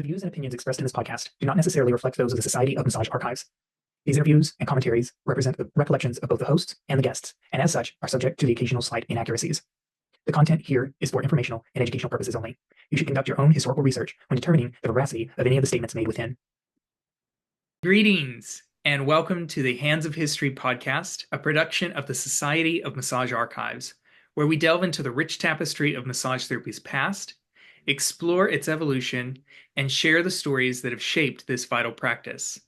The views and opinions expressed in this podcast do not necessarily reflect those of the Society of Massage Archives. These interviews and commentaries represent the recollections of both the hosts and the guests, and as such, are subject to the occasional slight inaccuracies. The content here is for informational and educational purposes only. You should conduct your own historical research when determining the veracity of any of the statements made within. Greetings, and welcome to the Hands of History podcast, a production of the Society of Massage Archives, where we delve into the rich tapestry of massage therapy's past, explore its evolution, and share the stories that have shaped this vital practice.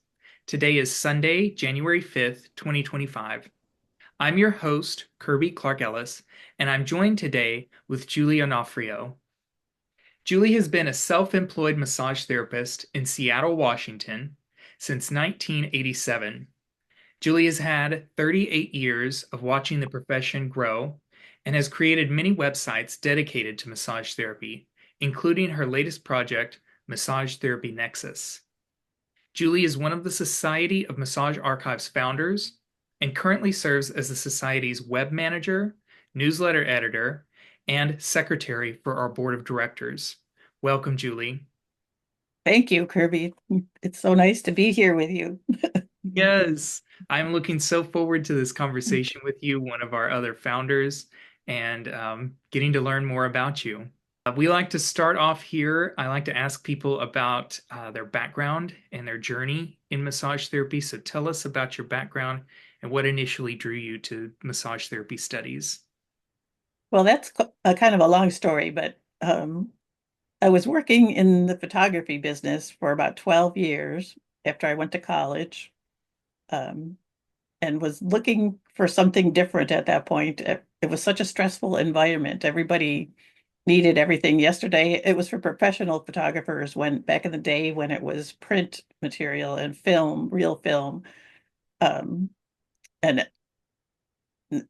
Today is Sunday, January 5th, 2025. I'm your host, Kirby Clark Ellis, and I'm joined today with Julio Onofrio. Julie has been a self-employed massage therapist in Seattle, Washington, since 1987. Julie has had 38 years of watching the profession grow and has created many websites dedicated to massage therapy, including her latest project, Massage Therapy Nexus. Julie is one of the Society of Massage Archives founders and currently serves as the Society's web manager, newsletter editor, and secretary for our board of directors. Welcome, Julie. Thank you, Kirby. It's so nice to be here with you. Yes, I'm looking so forward to this conversation with you, one of our other founders, and getting to learn more about you. We like to start off here. I like to ask people about their background and their journey in massage therapy. So tell us about your background and what initially drew you to massage therapy studies. Well, that's a kind of a long story, but I was working in the photography business for about 12 years after I went to college, and was looking for something different at that point. It was such a stressful environment. Everybody needed everything yesterday. It was for professional photographers when back in the day when it was print material and film, real film. And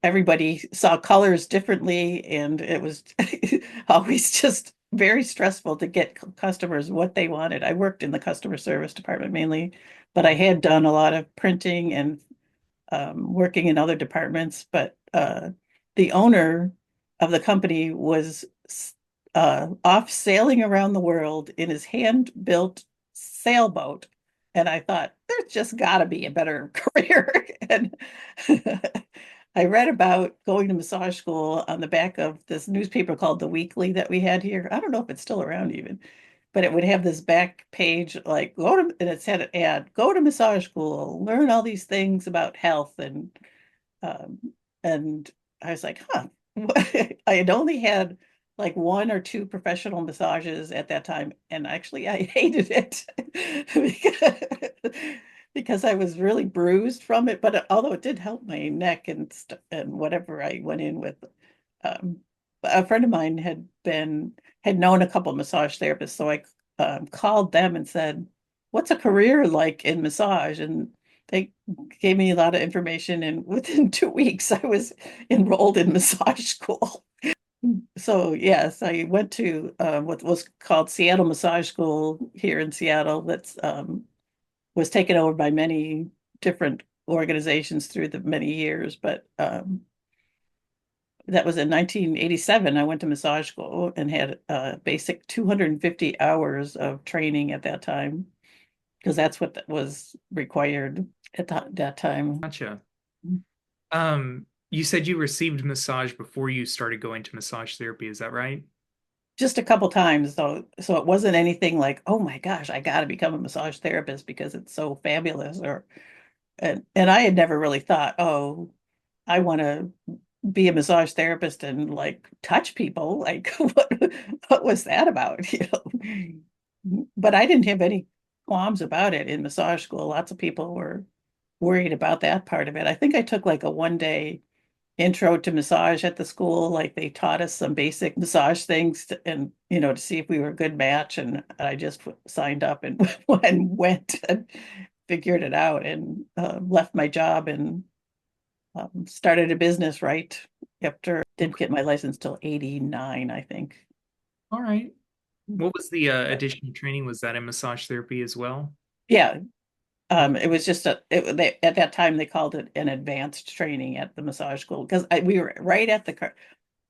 everybody saw colors differently, and it was always just very stressful to get customers what they wanted. I worked in the customer service department mainly, but I had done a lot of printing and working in other departments. But the owner of the company was off sailing around the world in his hand-built sailboat. And I thought, there's just got to be a better career. And I read about going to massage school on the back of this newspaper called The Weekly that we had here. I don't know if it's still around even, but it would have this back page like go to, and it said an ad, go to massage school, learn all these things about health. Um, and I was like, huh. I had only had like one or two professional massages at that time, and actually I hated it because I was really bruised from it. But although it did help my neck and whatever I went in with, a friend of mine had known a couple of massage therapists, so I called them and said, "What's a career like in massage?" And they gave me a lot of information, and within 2 weeks, I was enrolled in massage school. So yes, I went to what was called Seattle Massage School here in Seattle. That's was taken over by many different organizations through the many years. But that was in 1987. I went to massage school and had basic 250 hours of training at that time, because that's what was required at that time. Gotcha. You said you received massage before you started going to massage therapy. Is that right? Just a couple times though, so it wasn't anything like, oh my gosh, I got to become a massage therapist because it's so fabulous. And I had never really thought, oh, I want to be a massage therapist and like touch people. Like what was that about? But I didn't have any qualms about it in massage school. Lots of people were worried about that part of it. I think I took like a 1 day intro to massage at the school. Like they taught us some basic massage things and to see if we were a good match. And I just signed up and went and figured it out, and left my job and started a business right after. Didn't get my license till 89, I think. All right. What was the additional training? Was that in massage therapy as well? Yeah. It was just at that time they called it an advanced training at the massage school, because we were right at the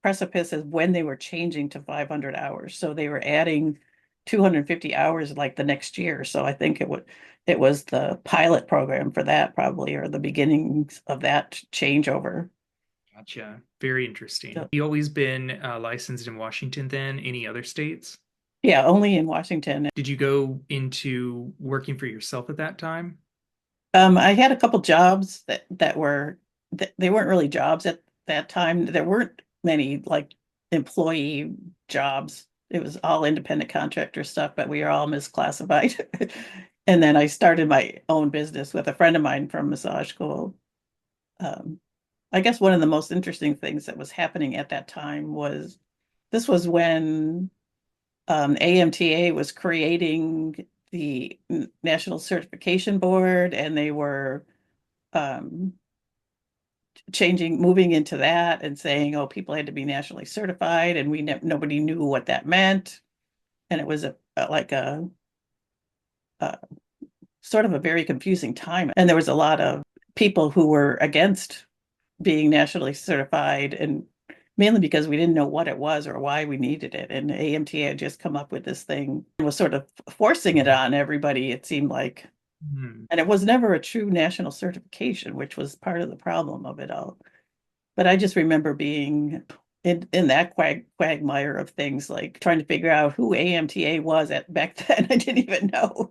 precipice of when they were changing to 500 hours. So they were adding 250 hours like the next year. So I think it was the pilot program for that probably, or the beginnings of that changeover. Gotcha. Very interesting. So, You always been licensed in Washington then? Any other states? yeah, only in Washington. Did you go into working for yourself at that time? I had a couple jobs that they weren't really jobs at that time. There weren't many like employee jobs. It was all independent contractor stuff, but we are all misclassified. And then I started my own business with a friend of mine from massage school. Um, I guess one of the most interesting things that was happening at that time was this was when AMTA was creating the National Certification Board, and they were um, moving into that and saying, oh, people had to be nationally certified, and nobody knew what that meant. And it was like a sort of a very confusing time. And there was a lot of people who were against being nationally certified, and mainly because we didn't know what it was or why we needed it. And AMTA had just come up with this thing and was sort of forcing it on everybody, it seemed like. Hmm. And it was never a true national certification, which was part of the problem of it all. But I just remember being in that quagmire of things, like trying to figure out who AMTA was at back then. I didn't even know,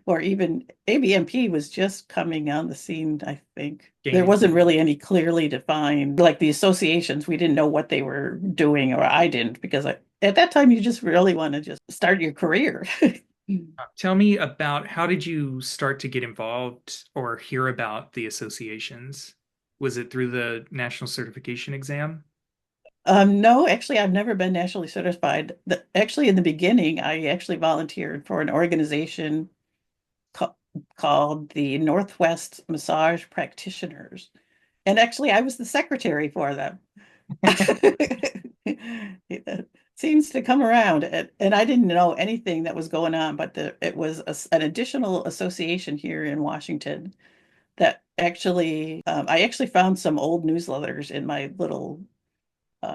or even ABMP was just coming on the scene, I think. There Gaining. wasn't really any clearly defined, like the associations, we didn't know what they were doing, or I didn't, because at that time you just really want to just start your career. Tell me about how did you start to get involved or hear about the associations? Was it through the national certification exam? No, actually, I've never been nationally certified. Actually, in the beginning, I actually volunteered for an organization ca- called the Northwest Massage Practitioners. And actually, I was the secretary for them. It seems to come around. And I didn't know anything that was going on, but it was an additional association here in Washington that actually, I actually found some old newsletters in my little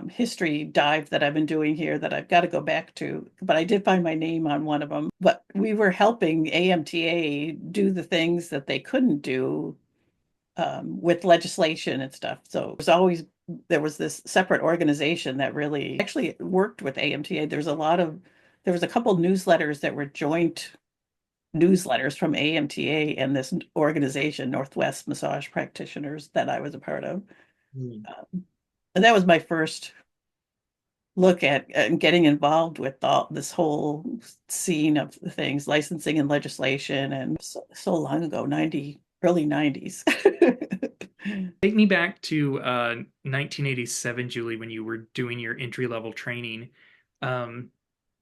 history dive that I've been doing here that I've got to go back to, but I did find my name on one of them. But we were helping AMTA do the things that they couldn't do with legislation and stuff. So there was this separate organization that really actually worked with AMTA. There was a couple newsletters that were joint newsletters from AMTA and this organization, Northwest Massage Practitioners, that I was a part of. Hmm. And that was my first look at getting involved with this whole scene of things, licensing and legislation, and so long ago, early 90s. Take me back to 1987, Julie, when you were doing your entry level training. Um,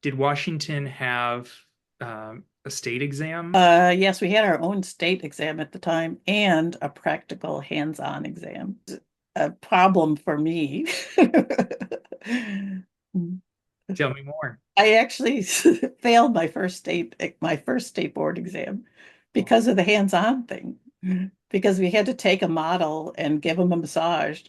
did Washington have a state exam? Yes, we had our own state exam at the time and a practical hands-on exam. A problem for me. Tell me more. I actually failed my first state board exam because of the hands-on thing. Because we had to take a model and give them a massage,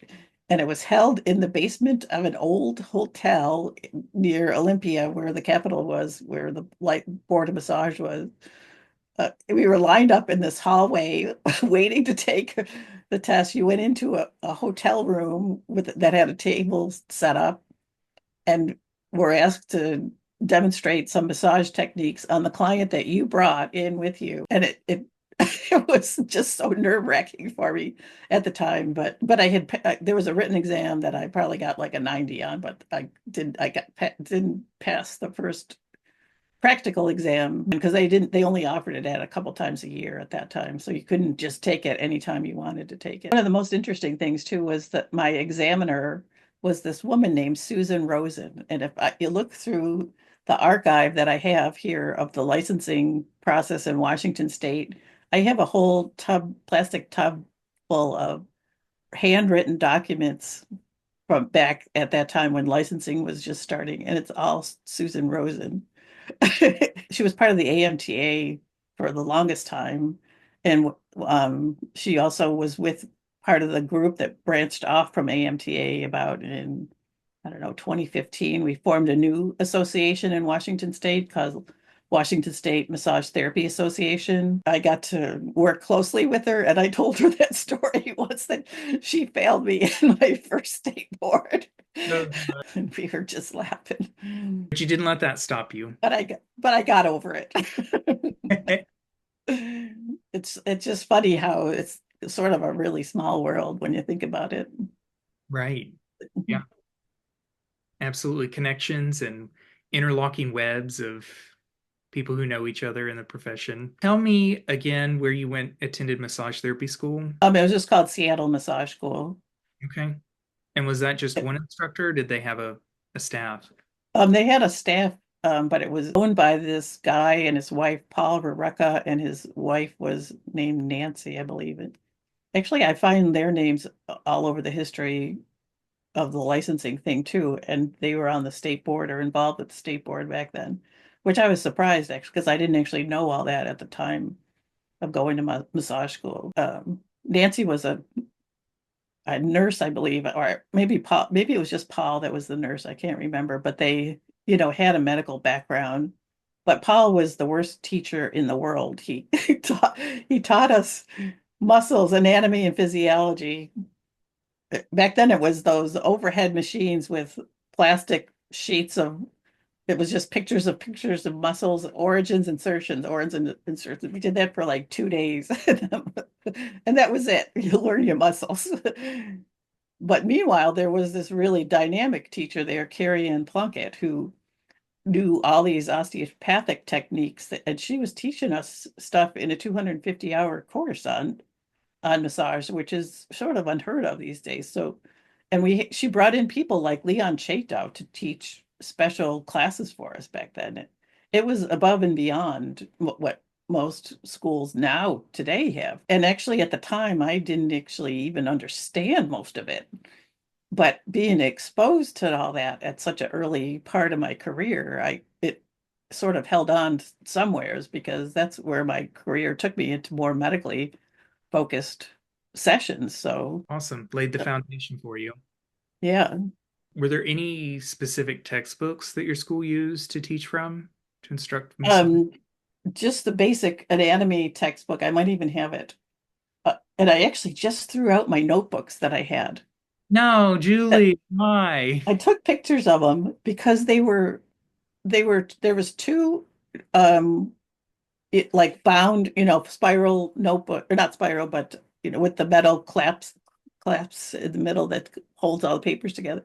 and it was held in the basement of an old hotel near Olympia, where the Capitol was, where the light board of massage was. We were lined up in this hallway waiting to take the test. You went into a hotel room that had a table set up, and were asked to demonstrate some massage techniques on the client that you brought in with you. And it it was just so nerve-wracking for me at the time. But there was a written exam that I probably got like a 90 on, but didn't pass the first practical exam because they only offered it at a couple times a year at that time, so you couldn't just take it anytime you wanted to take it. One of the most interesting things too was that my examiner was this woman named Susan Rosen, and you look through the archive that I have here of the licensing process in Washington State, I have a whole plastic tub full of handwritten documents from back at that time when licensing was just starting, and it's all Susan Rosen. She was part of the AMTA for the longest time. And she also was with part of the group that branched off from AMTA about I don't know, 2015. We formed a new association in Washington State called Washington State Massage Therapy Association. I got to work closely with her, and I told her that story once that she failed me in my first state board. No. And we were just laughing. But you didn't let that stop you. But I got over it. It's just funny how it's sort of a really small world when you think about it. Right. Yeah. Absolutely. Connections and interlocking webs of people who know each other in the profession. Tell me again where you attended massage therapy school. It was just called Seattle Massage School. Okay. And was that just one instructor, or did they have a staff? They had a staff, but it was owned by this guy and his wife, Paul Rureka, and his wife was named Nancy, I believe. Actually, I find their names all over the history of the licensing thing too, and they were on the state board or involved with the state board back then, which I was surprised actually because I didn't actually know all that at the time of going to massage school. Nancy was a nurse, I believe, or maybe Paul, maybe it was just Paul that was the nurse. I can't remember, but they, had a medical background. But Paul was the worst teacher in the world. He taught us muscles, anatomy, and physiology. Back then, it was those overhead machines with plastic sheets of. It was just pictures of muscles, origins, insertions. We did that for like 2 days, and that was it. You learn your muscles. But meanwhile, there was this really dynamic teacher there, Carrie Ann Plunkett, who knew all these osteopathic techniques, and she was teaching us stuff in a 250-hour course on massage, which is sort of unheard of these days. So, and she brought in people like Leon Chaitow to teach special classes for us back then. It was above and beyond what most schools now today have. And actually at the time, I didn't actually even understand most of it. But being exposed to all that at such an early part of my career, it sort of held on somewheres because that's where my career took me into more medically focused sessions. So awesome. Laid the foundation for you. Yeah. Were there any specific textbooks that your school used to teach from, to instruct? Just the basic anatomy textbook. I might even have it. And I actually just threw out my notebooks that I had. No, Julie, why? I took pictures of them because there was two like bound, spiral notebook, or not spiral, but with the metal clasps in the middle that holds all the papers together.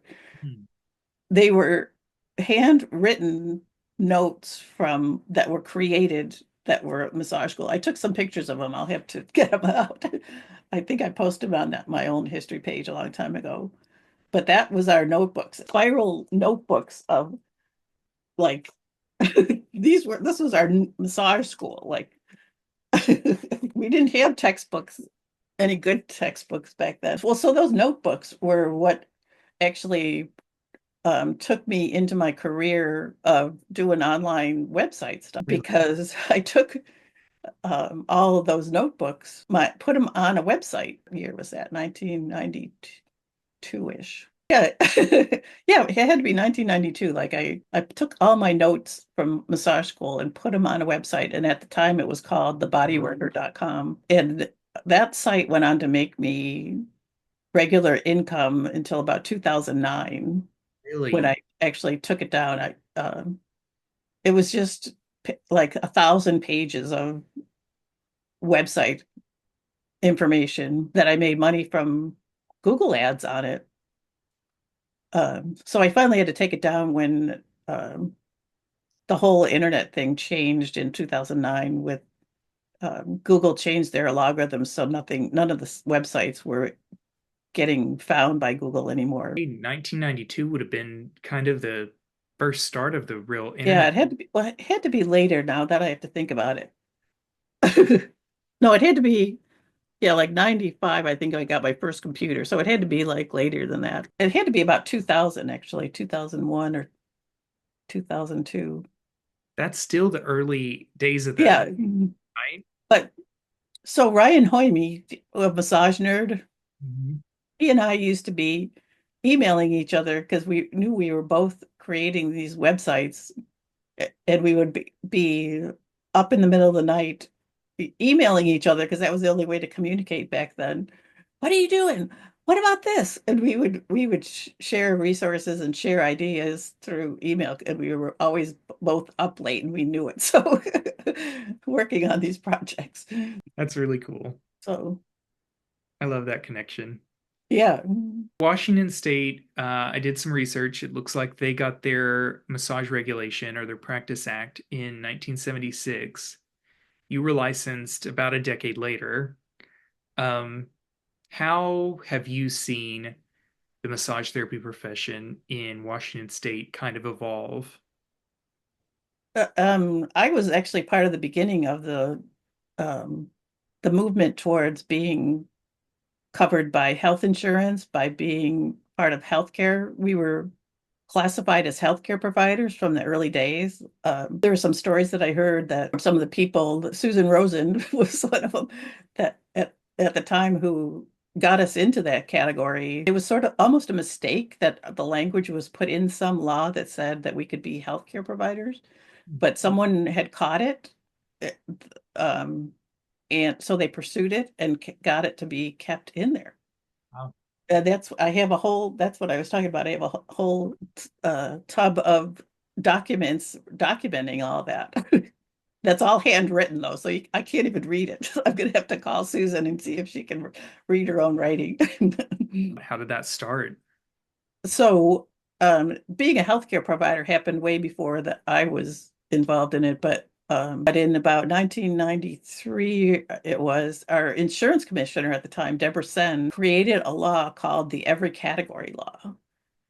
They were handwritten notes that were created that were at massage school. I took some pictures of them. I'll have to get them out. I think I posted them on my own history page a long time ago. But that was our notebooks, spiral notebooks of like this was our massage school. Like we didn't have textbooks, any good textbooks back then. Well, so those notebooks were what actually took me into my career of doing online website stuff, because I took all of those notebooks, put them on a website. What year was that? 1992-ish. Yeah, yeah, it had to be 1992. Like I took all my notes from massage school and put them on a website. And at the time it was called thebodyworker.com. And that site went on to make me regular income until about 2009. Really? When I actually took it down. It was just like 1,000 pages of website information that I made money from Google ads on it. So I finally had to take it down when the whole internet thing changed in 2009 with Google changed their algorithms, so none of the websites were getting found by Google anymore. 1992 would have been kind of the first start of the real internet. Yeah, it had to be later now that I have to think about it. No, it had to be, like 95, I think I got my first computer. So it had to be like later than that. It had to be about 2000, actually, 2001 or 2002. That's still the early days of the right? But so Ryan Hoyme, a massage nerd, he and I used to be emailing each other because we knew we were both creating these websites And we would be up in the middle of the night emailing each other because that was the only way to communicate back then. What are you doing? What about this? And we would share resources and share ideas through email, and we were always both up late, and we knew it. So working on these projects. That's really cool. So I love that connection. yeah. Washington State, I did some research. It looks like they got their massage regulation or their Practice Act in 1976. You were licensed about a decade later. Um, how have you seen the massage therapy profession in Washington State kind of evolve? I was actually part of the beginning of the movement towards being covered by health insurance, by being part of healthcare. We were classified as healthcare providers from the early days. There were some stories that I heard that some of the people, Susan Rosen was one of them, that at the time who got us into that category. It was sort of almost a mistake that the language was put in some law that said that we could be healthcare providers, but someone had caught it. Um, and so they pursued it and got it to be kept in there. Wow. I have a whole, that's what I was talking about. I have a whole tub of documents documenting all that. That's all handwritten though, so I can't even read it. I'm gonna have to call Susan and see if she can read her own writing. How did that start? So, being a healthcare provider happened way before that I was involved in it, but in about 1993, it was our insurance commissioner at the time, Deborah Sen, created a law called the Every Category Law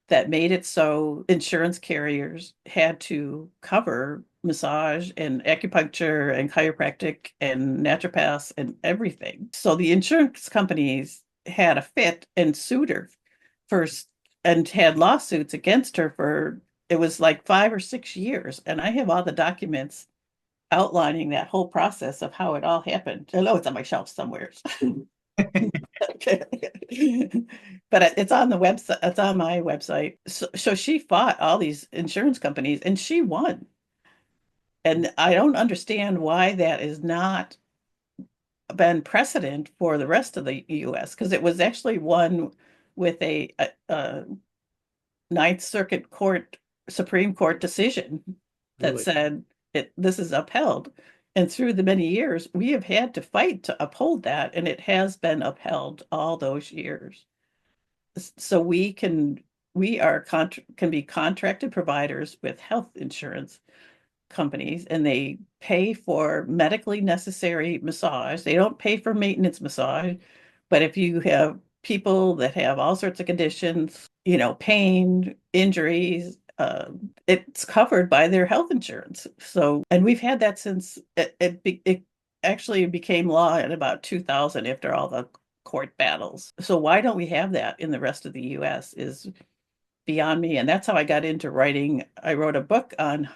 that made it so insurance carriers had to cover massage and acupuncture and chiropractic and naturopaths and everything. So the insurance companies had a fit and sued her first and had lawsuits against her for it was like 5 or 6 years. And I have all the documents outlining that whole process of how it all happened. I know it's on my shelf somewhere. But it's on the website, it's on my website. So she fought all these insurance companies and she won. And I don't understand why that is not been precedent for the rest of the US because it was actually won with a Ninth Circuit Court, Supreme Court decision that Really? said this is upheld. And through the many years, we have had to fight to uphold that, and it has been upheld all those years. So can be contracted providers with health insurance companies, and they pay for medically necessary massage. They don't pay for maintenance massage, but if you have people that have all sorts of conditions, pain, injuries, it's covered by their health insurance. So, and we've had that since it actually became law in about 2000 after all the court battles. So why don't we have that in the rest of the US is beyond me. And that's how I got into writing. I wrote a book on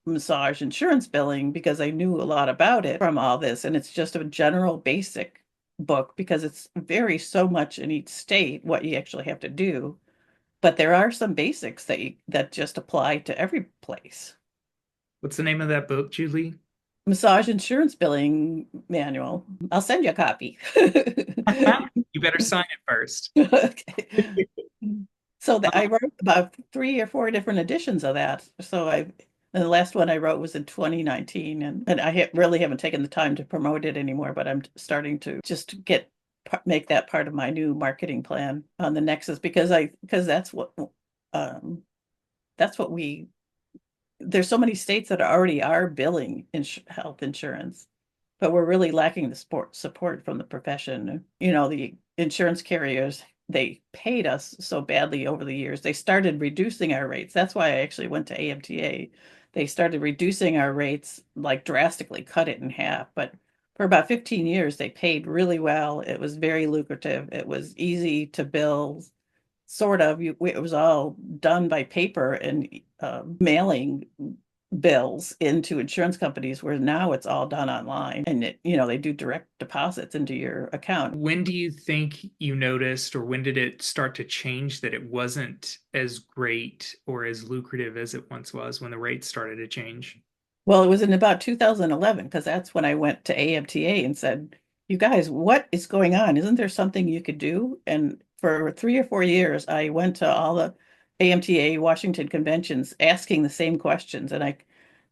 massage insurance billing because I knew a lot about it from all this. And it's just a general basic book because it's varies so much in each state what you actually have to do. But there are some basics that just apply to every place. What's the name of that book, Julie? Massage insurance billing manual. I'll send you a copy. You better sign it first. Okay. So I wrote about 3 or 4 different editions of that. And the last one I wrote was in 2019, and I really haven't taken the time to promote it anymore, but I'm starting to just make that part of my new marketing plan on the Nexus because um, that's what there's so many states that already are billing health insurance, but we're really lacking the support from the profession. The insurance carriers, they paid us so badly over the years. They started reducing our rates. That's why I actually went to AMTA. They started reducing our rates, like drastically cut it in half. But for about 15 years, they paid really well. It was very lucrative. It was easy to bill. Sort of, it was all done by paper and mailing bills into insurance companies, where now it's all done online and they do direct deposits into your account. When do you think you noticed, or when did it start to change that it wasn't as great or as lucrative as it once was when the rates started to change? Well, it was in about 2011 because that's when I went to AMTA and said, "You guys, what is going on? Isn't there something you could do?" And for 3 or 4 years, I went to all the AMTA Washington conventions asking the same questions, and I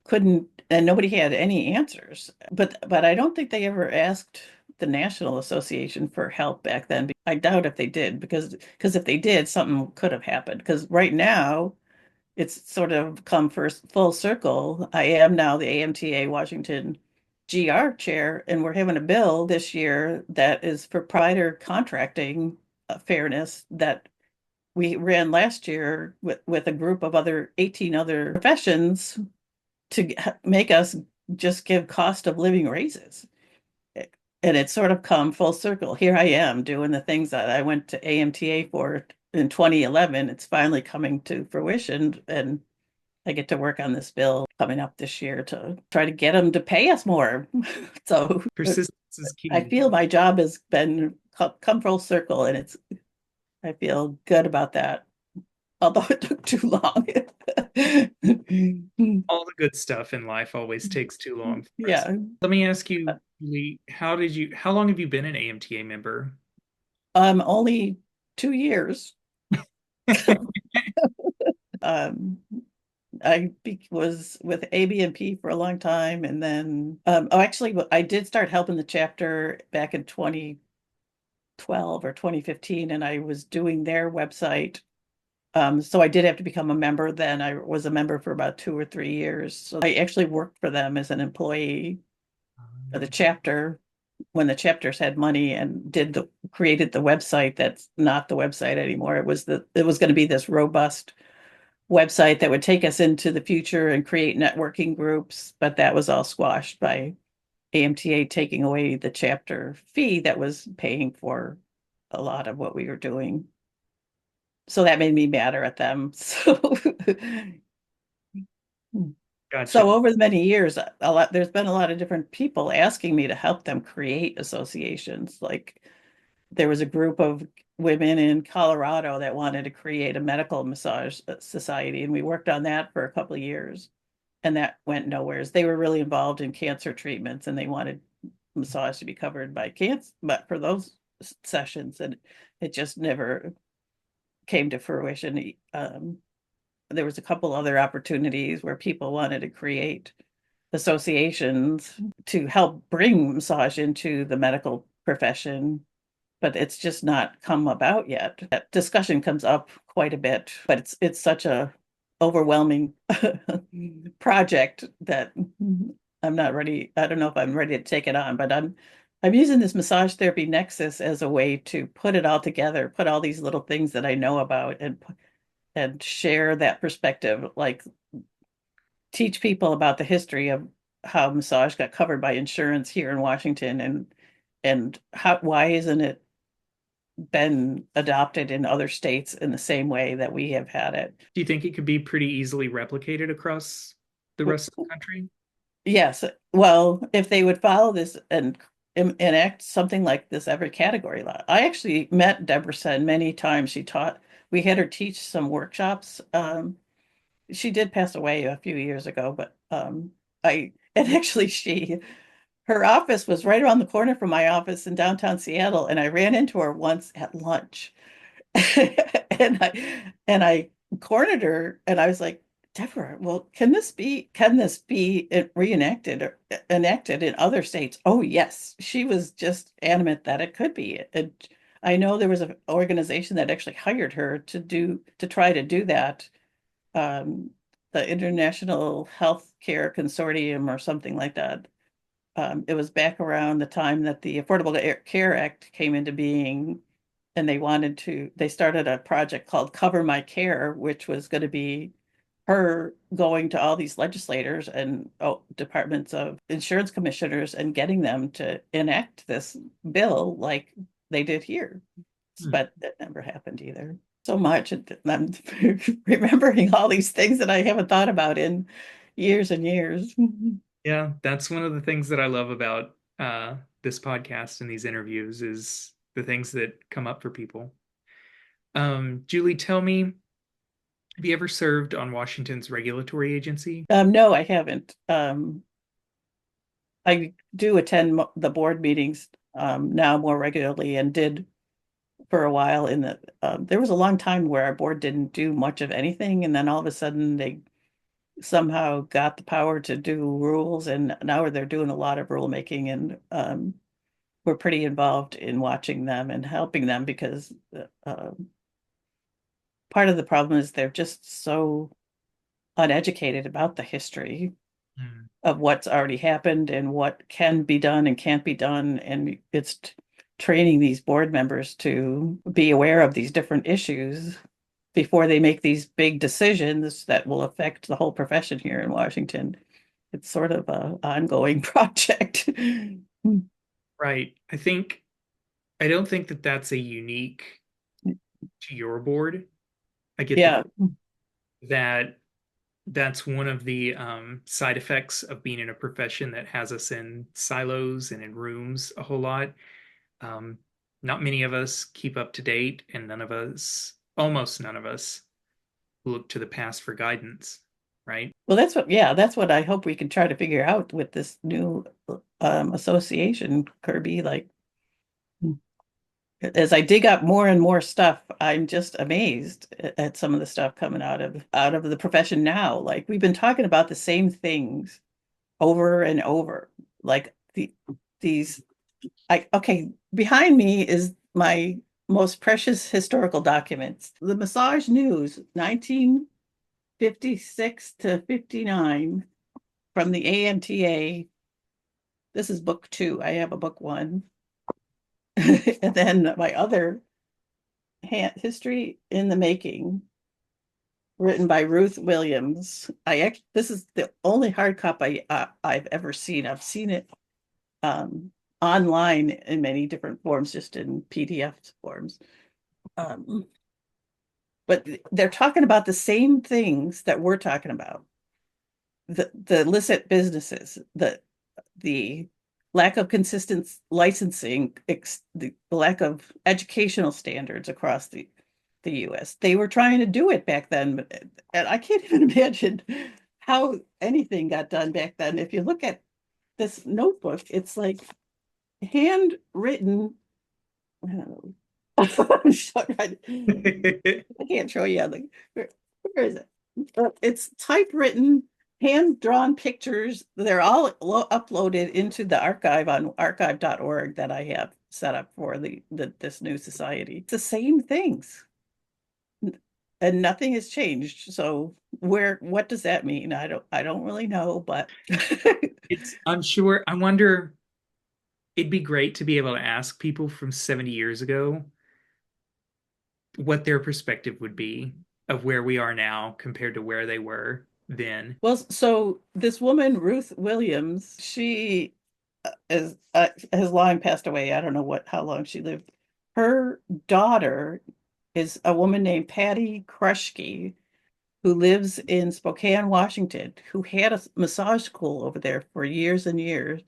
couldn't, and nobody had any answers. But I don't think they ever asked the National Association for help back then. I doubt if they did because if they did, something could have happened. Because right now, it's sort of come full circle. I am now the AMTA Washington GR chair, and we're having a bill this year that is for provider contracting fairness that we ran last year with a group of 18 other professions to make us just give cost of living raises. And it's sort of come full circle. Here I am doing the things that I went to AMTA for in 2011. It's finally coming to fruition, and I get to work on this bill coming up this year to try to get them to pay us more. So Persistence is I key. feel my job has been come full circle, and I feel good about that, although it took too long. All the good stuff in life always takes too long for us. Yeah. Let me ask you, Lee, how long have you been an AMTA member? Only 2 years. Um, was with AB&P for a long time, and then actually, I did start helping the chapter back in 2012 or 2015, and I was doing their website. So I did have to become a member then. I was a member for about 2 or 3 years. So I actually worked for them as an employee of the chapter when the chapters had money and created the website that's not the website anymore. It was going to be this robust website that would take us into the future and create networking groups, but that was all squashed by AMTA taking away the chapter fee that was paying for a lot of what we were doing. So that made me madder at them. Gotcha. So over the many years, there's been a lot of different people asking me to help them create associations. Like there was a group of women in Colorado that wanted to create a medical massage society, and we worked on that for a couple of years, and that went nowhere. They were really involved in cancer treatments, and they wanted massage to be covered by cancer, but for those sessions, and it just never came to fruition. There was a couple other opportunities where people wanted to create associations to help bring massage into the medical profession, but it's just not come about yet. That discussion comes up quite a bit, but it's such a overwhelming project that I'm not ready. I don't know if I'm ready to take it on, but I'm using this massage therapy nexus as a way to put it all together, put all these little things that I know about and share that perspective, like teach people about the history of how massage got covered by insurance here in Washington and why isn't it been adopted in other states in the same way that we have had it. Do you think it could be pretty easily replicated across the rest of the country? Yes. Well, if they would follow this and enact something like this every category law. I actually met Deborah Sen many times. We had her teach some workshops. She did pass away a few years ago, but and actually her office was right around the corner from my office in downtown Seattle, and I ran into her once at lunch. And I cornered her, and I was like, Deborah, well, can this be reenacted or enacted in other states? Oh, yes. She was just adamant that it could be. And I know there was an organization that actually hired her to try to do that. Um, the International Healthcare Consortium or something like that. It was back around the time that the Affordable Care Act came into being, and they started a project called Cover My Care, which was going to be her going to all these legislators and departments of insurance commissioners and getting them to enact this bill like they did here. But that never happened either. So much. I'm remembering all these things that I haven't thought about in years and years. Yeah, that's one of the things that I love about this podcast and these interviews is the things that come up for people. Julie, tell me, Have you ever served on Washington's regulatory agency? No, I haven't. I do attend the board meetings now more regularly, and did for a while. There was a long time where our board didn't do much of anything, and then all of a sudden they somehow got the power to do rules, and now they're doing a lot of rulemaking, and we're pretty involved in watching them and helping them, because part of the problem is they're just so uneducated about the history of what's already happened and what can be done and can't be done. And it's training these board members to be aware of these different issues before they make these big decisions that will affect the whole profession here in Washington. It's sort of an ongoing project. Right. I don't think that that's a unique to your board. I get Yeah. that that's one of the side effects of being in a profession that has us in silos and in rooms a whole lot. Um, Not many of us keep up to date, and almost none of us, look to the past for guidance, right? Well, that's what I hope we can try to figure out with this new association, Kirby. Like, as I dig up more and more stuff, I'm just amazed at some of the stuff coming out of the profession now. Like, we've been talking about the same things over and over. Like these okay, behind me is my most precious historical documents. The Massage News, 1956 to 59, from the AMTA. This is book 2. I have a book 1. And then my other History in the Making, written by Ruth Williams. This is the only hard copy I've ever seen. I've seen it online in many different forms, just in PDF forms. But they're talking about the same things that we're talking about. The illicit businesses, the lack of consistent licensing, the lack of educational standards across the US. They were trying to do it back then, and I can't even imagine how anything got done back then. If you look at this notebook, it's like handwritten. I don't know. I can't show you. Like, where is it? It's typewritten, hand-drawn pictures. They're all uploaded into the archive on archive.org that I have set up for this new society. It's the same things, and nothing has changed. So what does that mean? I don't really know, but I wonder, it'd be great to be able to ask people from 70 years ago what their perspective would be of where we are now compared to where they were then. Well, so this woman, Ruth Williams, she has long passed away. I don't know how long she lived. Her daughter is a woman named Patty Kruschke, who lives in Spokane, Washington, who had a massage school over there for years and years.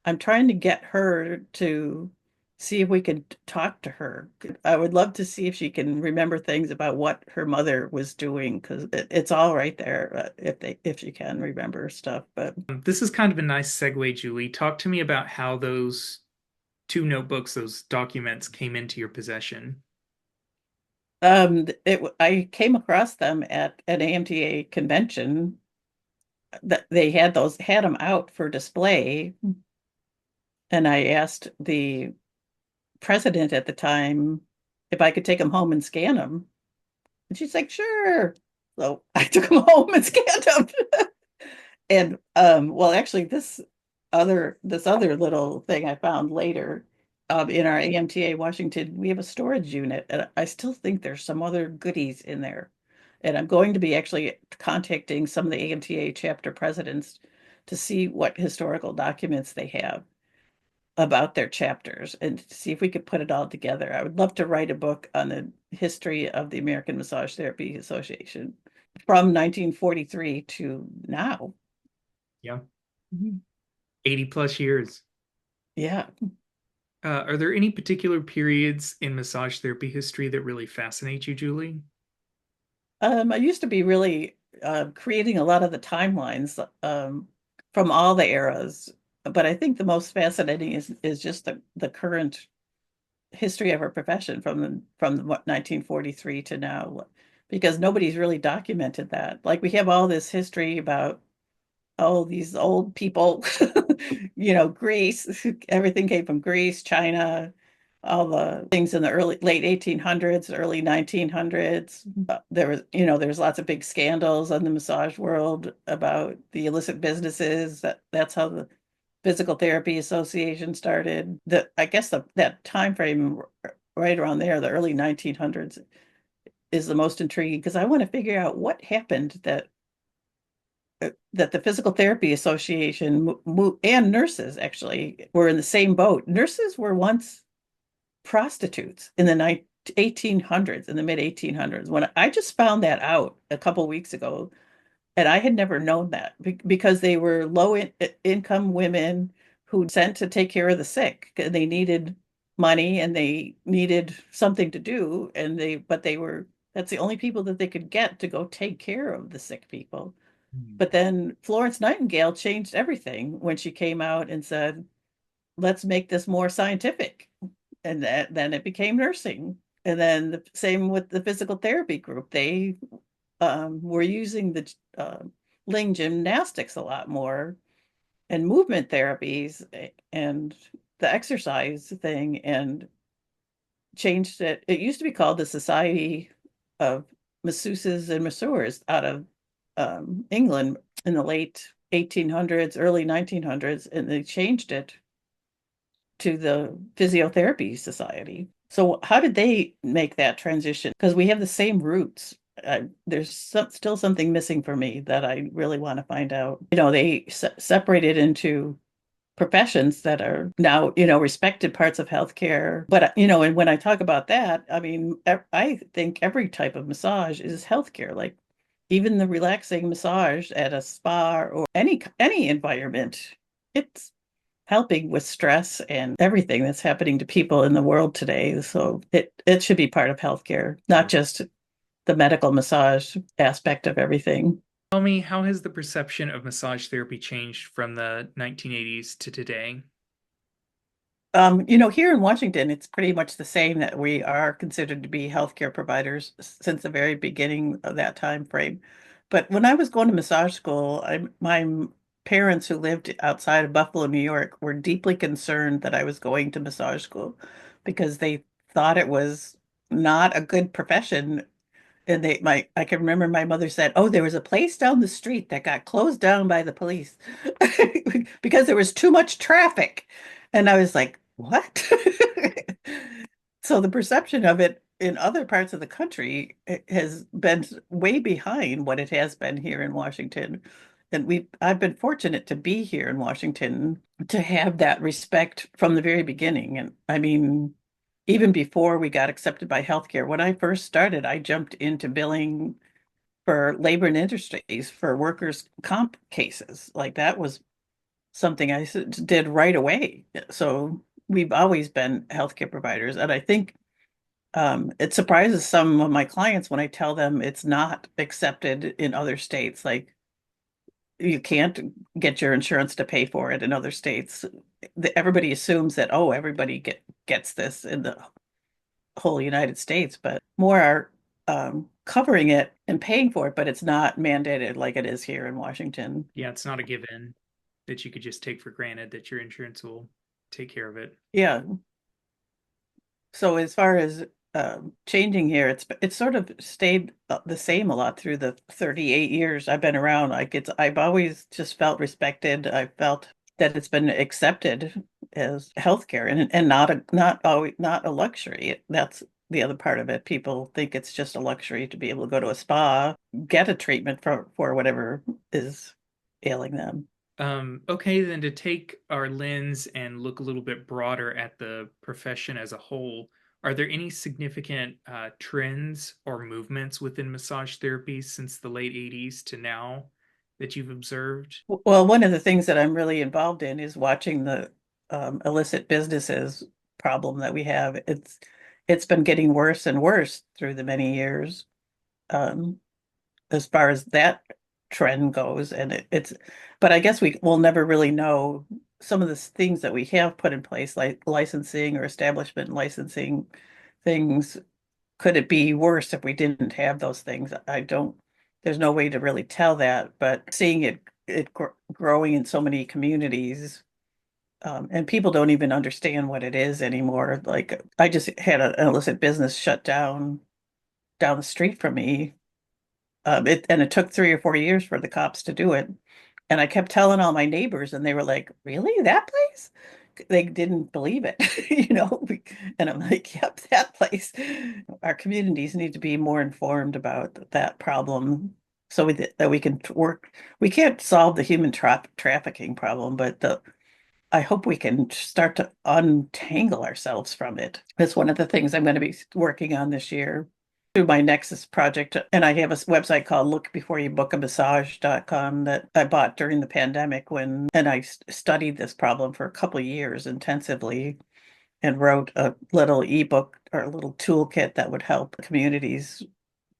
I'm trying to get her to see if we can talk to her. I would love to see if she can remember things about what her mother was doing, because it's all right there, if she can remember stuff. But This is kind of a nice segue, Julie. Talk to me about how those 2 notebooks, those documents, came into your possession. I came across them at an AMTA convention. That they had them out for display, and I asked the president at the time if I could take them home and scan them. And she's like, sure. So I took them home and scanned them. And well, actually, this other little thing I found later, in our AMTA Washington, we have a storage unit, and I still think there's some other goodies in there. And I'm going to be actually contacting some of the AMTA chapter presidents to see what historical documents they have about their chapters, and see if we could put it all together. I would love to write a book on the history of the American Massage Therapy Association from 1943 to now. Yeah. Mhm. 80 plus years. Yeah. Are there any particular periods in massage therapy history that really fascinate you, Julie? I used to be really creating a lot of the timelines from all the eras, but I think the most fascinating is just the current history of our profession from 1943 to now, because nobody's really documented that. Like we have all this history about these old people, Greece, everything came from Greece, China, all the things in the late 1800s, early 1900s. There was lots of big scandals in the massage world about the illicit businesses. That's how the Physical Therapy Association started. I guess that time frame right around there, the early 1900s, is the most intriguing because I want to figure out what happened that the Physical Therapy Association and nurses actually were in the same boat. Nurses were once prostitutes in the 1800s, in the mid 1800s. When I just found that out a couple of weeks ago, and I had never known that because they were income women who sent to take care of the sick. They needed money and they needed something to do, but that's the only people that they could get to go take care of the sick people. But then Florence Nightingale changed everything when she came out and said, let's make this more scientific. And then it became nursing. And then the same with the physical therapy group. They were using the Ling gymnastics a lot more and movement therapies and the exercise thing and changed it. It used to be called the Society of Masseuses and Masseurs out of England in the late 1800s, early 1900s, and they changed it to the Physiotherapy Society. So how did they make that transition? Because we have the same roots. There's still something missing for me that I really want to find out. They separated into professions that are now, respected parts of healthcare. But, and when I talk about that, I mean, I think every type of massage is healthcare. Like even the relaxing massage at a spa or any environment, it's helping with stress and everything that's happening to people in the world today. So it should be part of healthcare, not just the medical massage aspect of everything. Tell me, how has the perception of massage therapy changed from the 1980s to today? Here in Washington, it's pretty much the same that we are considered to be healthcare providers since the very beginning of that time frame. But when I was going to massage school, my parents who lived outside of Buffalo, New York, were deeply concerned that I was going to massage school because they thought it was not a good profession. And I can remember my mother said, "Oh, there was a place down the street that got closed down by the police because there was too much traffic." And I was like, "What?" So the perception of it in other parts of the country has been way behind what it has been here in Washington. And I've been fortunate to be here in Washington to have that respect from the very beginning. And I mean, even before we got accepted by healthcare, when I first started, I jumped into billing for labor and industries for workers' comp cases. Like that was something I did right away. So we've always been healthcare providers. And I think it surprises some of my clients when I tell them it's not accepted in other states. Like you can't get your insurance to pay for it in other states. Everybody assumes that, oh, everybody gets this in the whole United States, but more are covering it and paying for it, but it's not mandated like it is here in Washington. Yeah, it's not a given that you could just take for granted that your insurance will take care of it. Yeah. So as far as changing here, it's sort of stayed the same a lot through the 38 years I've been around. I've always just felt respected. I felt that it's been accepted as healthcare and not a luxury. That's the other part of it. People think it's just a luxury to be able to go to a spa, get a treatment for whatever is ailing them. Okay, then to take our lens and look a little bit broader at the profession as a whole, are there any significant trends or movements within massage therapy since the late 80s to now that you've observed? Well, one of the things that I'm really involved in is watching the illicit businesses problem that we have. It's been getting worse and worse through the many years. as far as that trend goes. And but I guess we will never really know some of the things that we have put in place, like licensing or establishment licensing things. Could it be worse if we didn't have those things? There's no way to really tell that, but seeing it growing in so many communities, and people don't even understand what it is anymore. Like I just had an illicit business shut down the street from me. It took 3 or 4 years for the cops to do it. And I kept telling all my neighbors, and they were like, "Really? That place?" They didn't believe it, And I'm like, "Yep, that place." Our communities need to be more informed about that problem so that we can work. We can't solve the human trafficking problem, but I hope we can start to untangle ourselves from it. That's one of the things I'm going to be working on this year through my Nexus project. And I have a website called lookbeforeyoubookamassage.com that I bought during the pandemic and I studied this problem for a couple of years intensively and wrote a little ebook or a little toolkit that would help communities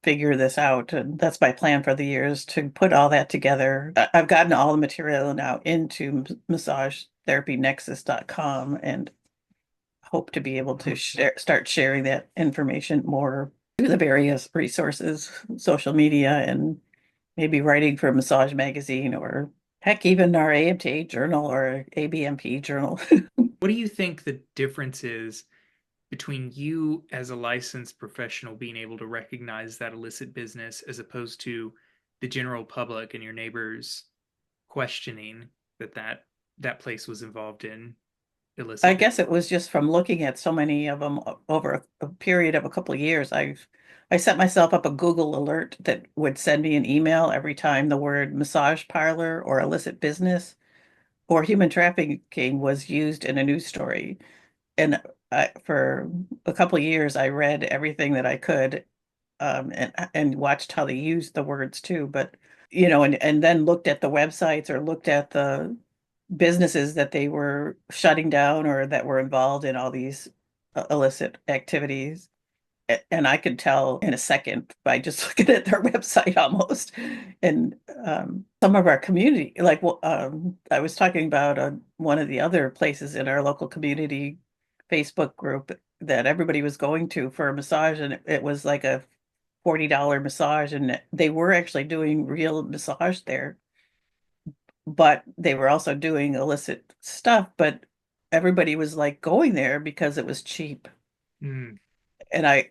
figure this out. And that's my plan for the years, to put all that together. I've gotten all the material now into massagetherapynexus.com and hope to be able to start sharing that information more through the various resources, social media, and maybe writing for Massage Magazine, or heck, even our AMTA journal or ABMP journal. What do you think the difference is between you as a licensed professional being able to recognize that illicit business as opposed to the general public and your neighbors questioning that place was involved in illicit I guess it was just from looking at so many of them over a period of a couple of years. I set myself up a Google alert that would send me an email every time the word massage parlor or illicit business or human trafficking was used in a news story. And for a couple of years, I read everything that I could, and watched how they used the words too. But and then looked at the websites or looked at the businesses that they were shutting down or that were involved in all these illicit activities. And I could tell in a second by just looking at their website almost. And some of our community, like, well, I was talking about one of the other places in our local community Facebook group that everybody was going to for a massage, and it was like a $40 massage, and they were actually doing real massage there, but they were also doing illicit stuff. But everybody was like going there because it was cheap. Mm. And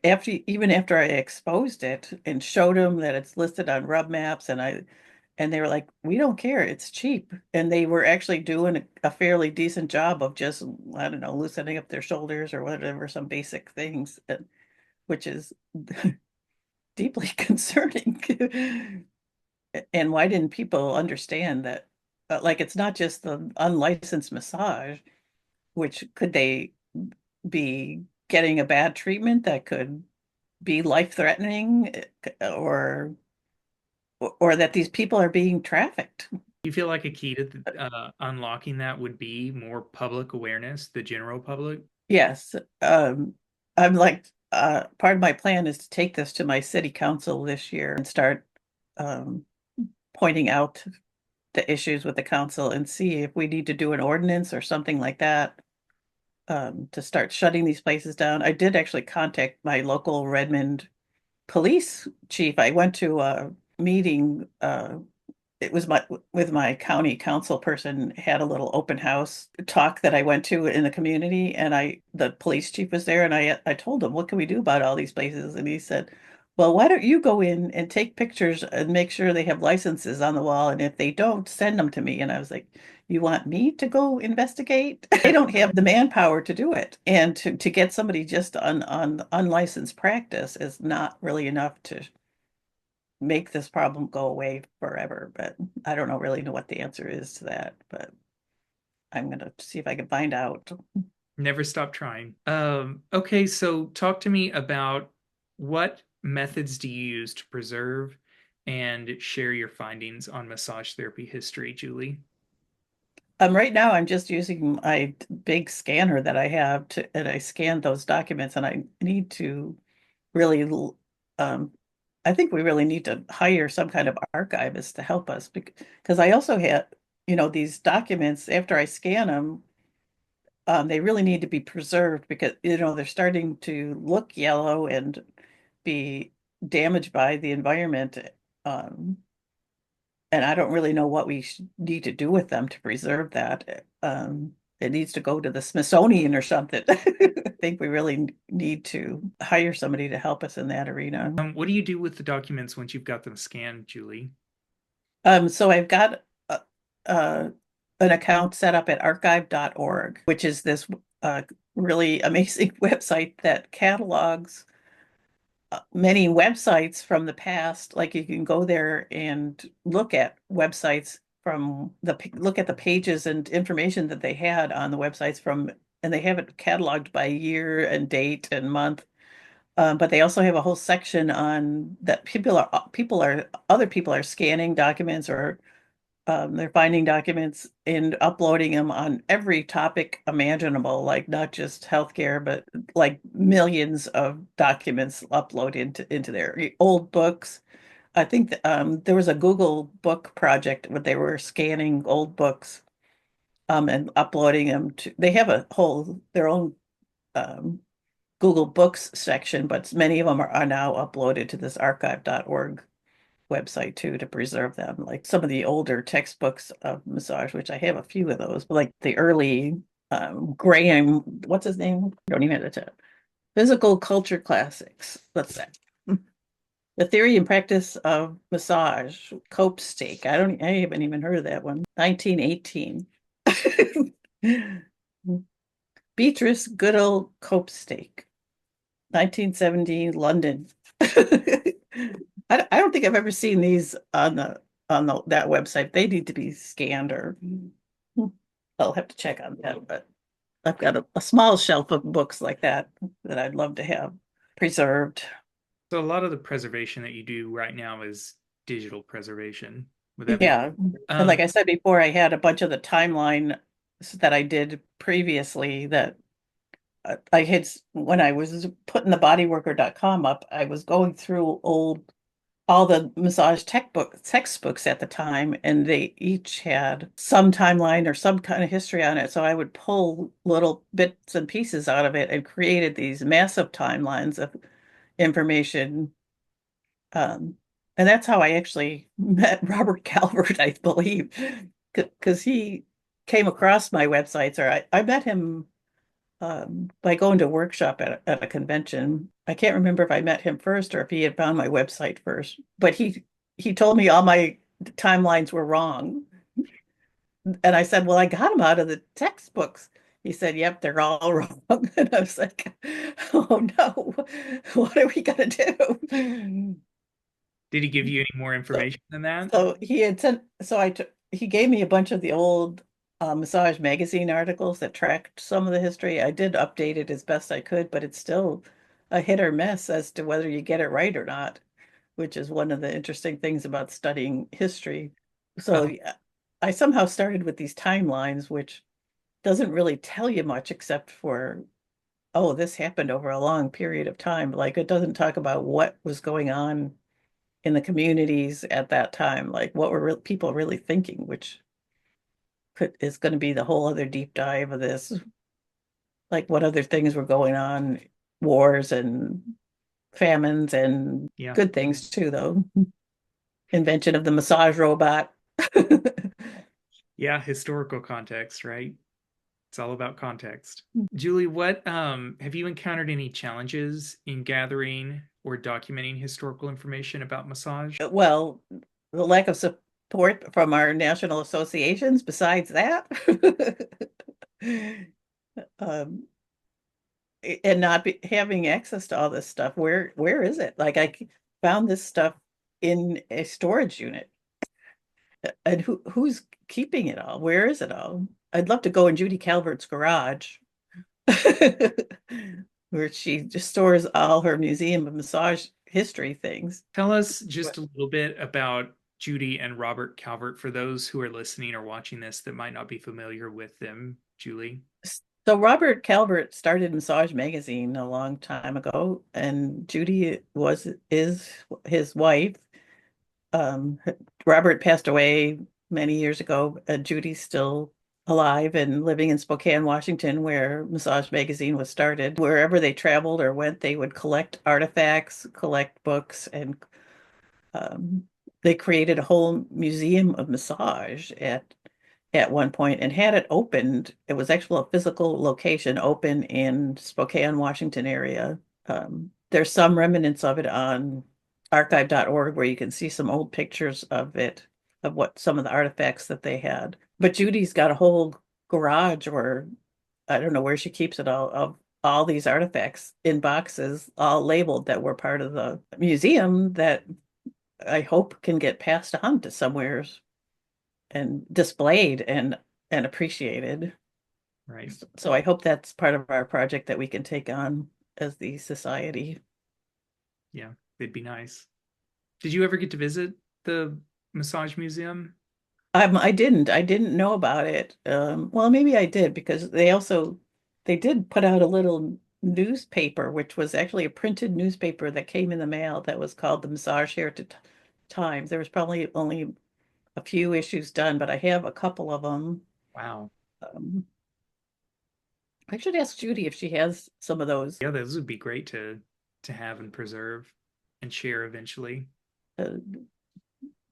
even after I exposed it and showed them that it's listed on Rub Maps, and they were like, "We don't care, it's cheap." And they were actually doing a fairly decent job of just, I don't know, loosening up their shoulders or whatever, some basic things, which is deeply concerning. And why didn't people understand that? Like, it's not just the unlicensed massage, which could they be getting a bad treatment that could be life-threatening, or that these people are being trafficked. You feel like a key to unlocking that would be more public awareness, the general public? Yes. I'm like, part of my plan is to take this to my city council this year and start um, pointing out the issues with the council and see if we need to do an ordinance or something like that, to start shutting these places down. I did actually contact my local Redmond police chief. I went to a meeting, it was with my county council person, had a little open house talk that I went to in the community, and the police chief was there, and I told him, "What can we do about all these places?" And he said, "Well, why don't you go in and take pictures and make sure they have licenses on the wall, and if they don't, send them to me." And I was like, "You want me to go investigate?" They don't have the manpower to do it, and to get somebody just on unlicensed practice is not really enough to make this problem go away forever. But I don't really know what the answer is to that, but I'm gonna see if I can find out. Never stop trying. Okay, so talk to me about what methods do you use to preserve and share your findings on massage therapy history, Julie? Right now I'm just using my big scanner that I have and I scan those documents, and I need to really um I think we really need to hire some kind of archivist to help us because I also had, these documents after I scan them, they really need to be preserved because, they're starting to look yellow and be damaged by the environment. Um, and I don't really know what we need to do with them to preserve that. It needs to go to the Smithsonian or something. I think we really need to hire somebody to help us in that arena. What do you do with the documents once you've got them scanned, Julie? So I've got an account set up at archive.org, which is this really amazing website that catalogs many websites from the past. Like you can go there and look at websites look at the pages and information that they had on the websites and they have it cataloged by year and date and month. But they also have a whole section on that other people are scanning documents or they're finding documents and uploading them on every topic imaginable, like not just healthcare, but like millions of documents upload into their old books. I think there was a Google book project where they were scanning old books and uploading them to. They have their own um, Google Books section, but many of them are now uploaded to this archive.org website too to preserve them. Like some of the older textbooks of massage, which I have a few of those, but like the early Graham, what's his name? I don't even have to tell. Physical Culture Classics. What's that? The Theory and Practice of Massage, Cope Steak. I haven't even heard of that one. 1918. Beatrice Goodall Cope Steak. 1917 London. I don't think I've ever seen these on that website. They need to be scanned or I'll have to check on that. But I've got a small shelf of books like that I'd love to have preserved. So a lot of the preservation that you do right now is digital preservation. Would that Yeah. be? And like I said before, I had a bunch of the timeline that I did previously that I had when I was putting the bodyworker.com up, I was going through all the massage textbooks at the time, and they each had some timeline or some kind of history on it. So I would pull little bits and pieces out of it and created these massive timelines of information. And that's how I actually met Robert Calvert, I believe, because he came across my websites, or I met him by going to a workshop at a convention. I can't remember if I met him first or if he had found my website first, but he told me all my timelines were wrong. And I said, well, I got them out of the textbooks. He said, yep, they're all wrong. And I was like, oh no, what are we gonna do? Did he give you any more information than that? So he had sent, so he gave me a bunch of the old massage magazine articles that tracked some of the history. I did update it as best I could, but it's still a hit or miss as to whether you get it right or not, which is one of the interesting things about studying history. So yeah, I somehow started with these timelines, which doesn't really tell you much except for, oh, this happened over a long period of time. Like it doesn't talk about what was going on in the communities at that time, like what were people really thinking, which is going to be the whole other deep dive of this. Like what other things were going on, wars and famines and good things too, though. Invention of the massage robot. Yeah, historical context, right? It's all about context. Julie, what have you encountered any challenges in gathering or documenting historical information about massage? Well, the lack of support from our national associations besides that. um, and not having access to all this stuff. Where is it? Like I found this stuff in a storage unit. And who's keeping it all? Where is it all? I'd love to go in Judy Calvert's garage where she just stores all her museum of massage history things. Tell us just a little bit about Judy and Robert Calvert for those who are listening or watching this that might not be familiar with them, Julie. So Robert Calvert started Massage Magazine a long time ago, and Judy is his wife. Um, Robert passed away many years ago. Judy's still alive and living in Spokane, Washington, where Massage Magazine was started. Wherever they traveled or went, they would collect artifacts, collect books, and um, they created a whole museum of massage at one point and had it opened. It was actually a physical location open in Spokane, Washington area. There's some remnants of it on archive.org where you can see some old pictures of it, of what some of the artifacts that they had. But Judy's got a whole garage, or I don't know where she keeps it all, of all these artifacts in boxes, all labeled, that were part of the museum, that I hope can get passed on to somewhere and displayed and appreciated. Right. So I hope that's part of our project that we can take on as the society. Yeah, it'd be nice. Did you ever get to visit the massage museum? I didn't know about it. Well, maybe I did, because they did put out a little newspaper, which was actually a printed newspaper that came in the mail, that was called the Massage Heritage Times. There was probably only a few issues done, but I have a couple of them. Wow. Um, I should ask Judy if she has some of those. Yeah, those would be great to have and preserve and share eventually. uh,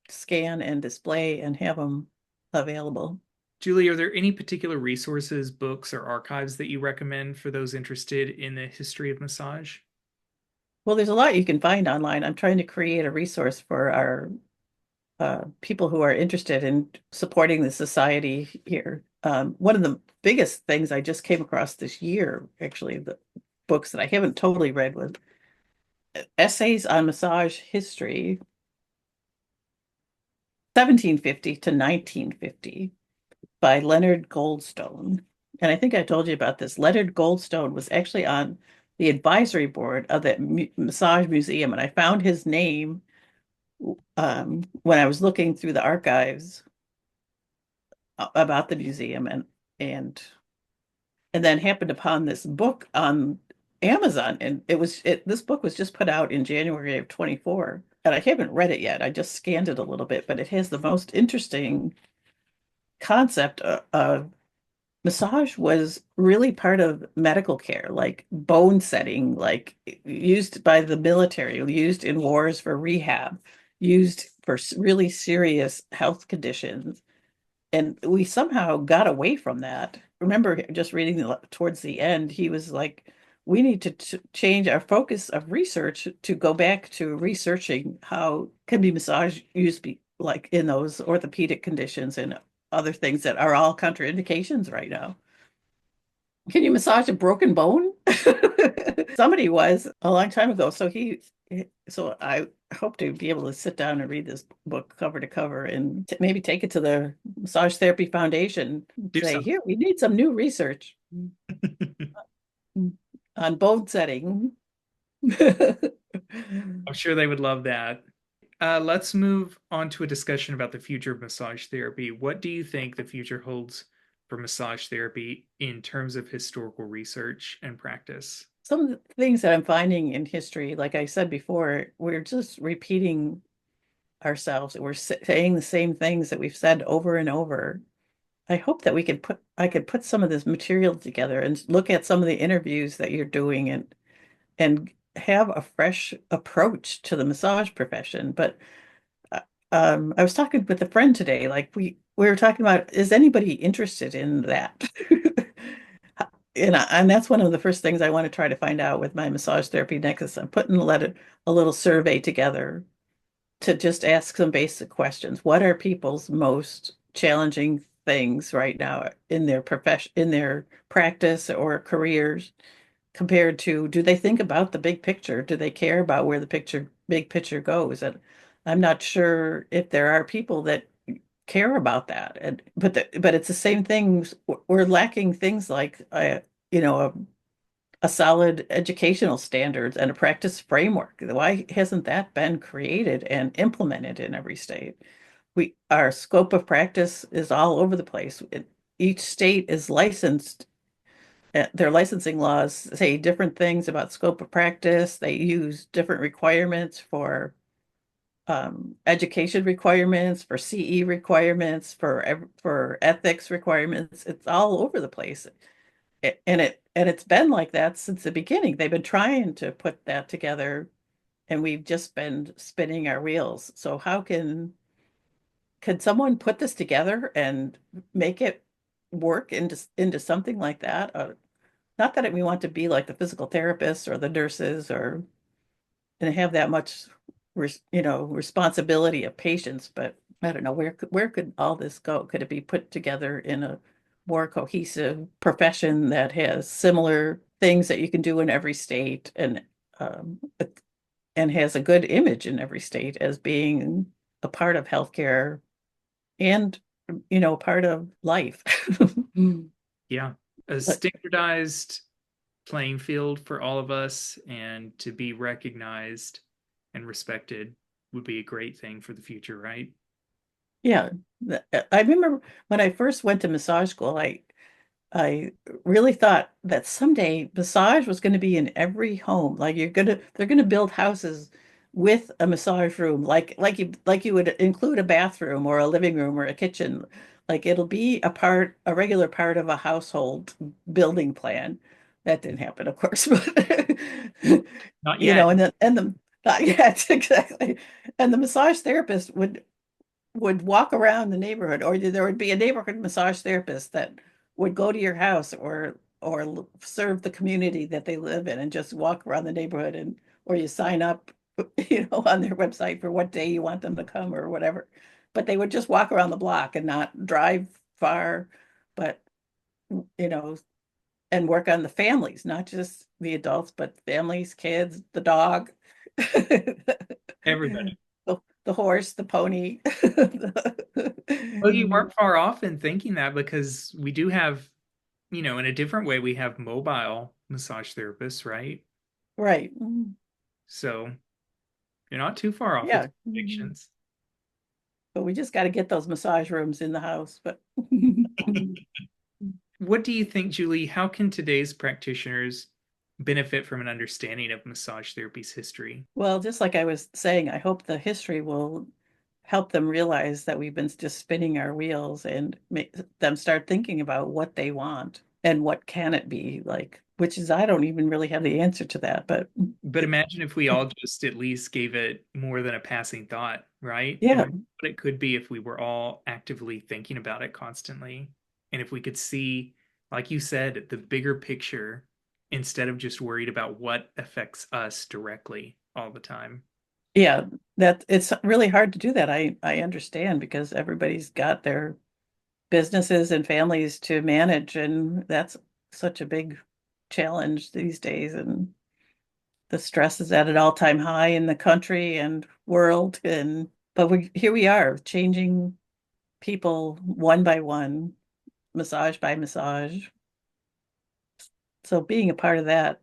Scan and display and have them available. Julie, are there any particular resources, books, or archives that you recommend for those interested in the history of massage? Well, there's a lot you can find online. I'm trying to create a resource for our people who are interested in supporting the society here. One of the biggest things I just came across this year, actually, the books that I haven't totally read, was Essays on Massage History, 1750 to 1950, by Leonard Goldstone. And I think I told you about this. Leonard Goldstone was actually on the advisory board of that massage museum, and I found his name when I was looking through the archives about the museum, and then happened upon this book on Amazon, and this book was just put out in January of 24, and I haven't read it yet. I just scanned it a little bit, but it has the most interesting concept of massage was really part of medical care, like bone setting, like used by the military, used in wars for rehab, used for really serious health conditions. And we somehow got away from that. Remember just reading towards the end, he was like, we need to change our focus of research to go back to researching how can be massage used like in those orthopedic conditions and other things that are all contraindications right now. Can you massage a broken bone? Somebody was a long time ago. So I hope to be able to sit down and read this book cover to cover and maybe take it to the Massage Therapy Foundation. Say, here, we need some new research on bone setting. I'm sure they would love that. Let's move on to a discussion about the future of massage therapy. What do you think the future holds for massage therapy in terms of historical research and practice? Some of the things that I'm finding in history, like I said before, we're just repeating ourselves. We're saying the same things that we've said over and over. I hope that I could put some of this material together and look at some of the interviews that you're doing and have a fresh approach to the massage profession. But I was talking with a friend today, like we were talking about, is anybody interested in that? And that's one of the first things I want to try to find out with my massage therapy nexus. I'm putting a little survey together to just ask some basic questions. What are people's most challenging things right now in their profession, in their practice or careers, compared to, do they think about the big picture? Do they care about where the big picture goes? And I'm not sure if there are people that care about that. But it's the same things. We're lacking things like you know, a solid educational standards and a practice framework. Why hasn't that been created and implemented in every state? Our scope of practice is all over the place. Each state is licensed their licensing laws say different things about scope of practice. They use different requirements for education requirements, for CE requirements, for ethics requirements. It's all over the place. And it's been like that since the beginning. They've been trying to put that together, and we've just been spinning our wheels. So how could someone put this together and make it work into something like that? Not that we want to be like the physical therapists or the nurses or and have that much responsibility of patients, but I don't know, where could all this go? Could it be put together in a more cohesive profession that has similar things that you can do in every state, um, and has a good image in every state as being a part of healthcare and a part of life? Yeah. A But standardized playing field for all of us and to be recognized and respected would be a great thing for the future, right? yeah, I remember when I first went to massage school, I really thought that someday massage was going to be in every home. Like they're gonna build houses with a massage room, like you would include a bathroom or a living room or a kitchen. Like it'll be a regular part of a household building plan. That didn't happen, of course, but Not yet. and the not yet, exactly. And the massage therapist would walk around the neighborhood, or there would be a neighborhood massage therapist that would go to your house or serve the community that they live in and just walk around the neighborhood, and or you sign up on their website for what day you want them to come or whatever. But they would just walk around the block and not drive far, but you know and work on the families, not just the adults, but families, kids, the dog, Everybody. the horse, the pony. Well, you weren't far off in thinking that because we do have, in a different way, we have mobile massage therapists, right? Right. So you're not too far off with Yeah. predictions. But we just got to get those massage rooms in the house. But What do you think, Julie? How can today's practitioners benefit from an understanding of massage therapy's history? well, just like I was saying, I hope the history will help them realize that we've been just spinning our wheels and make them start thinking about what they want and what can it be like, which is I don't even really have the answer to that, but But imagine if we all just at least gave it more than a passing thought, right? yeah, Imagine what it could be if we were all actively thinking about it constantly. And if we could see, like you said, the bigger picture instead of just worried about what affects us directly all the time. yeah, that it's really hard to do that. I understand because everybody's got their businesses and families to manage, and that's such a big challenge these days. And the stress is at an all-time high in the country and world. And but here we are, changing people one by one, massage by massage. So being a part of that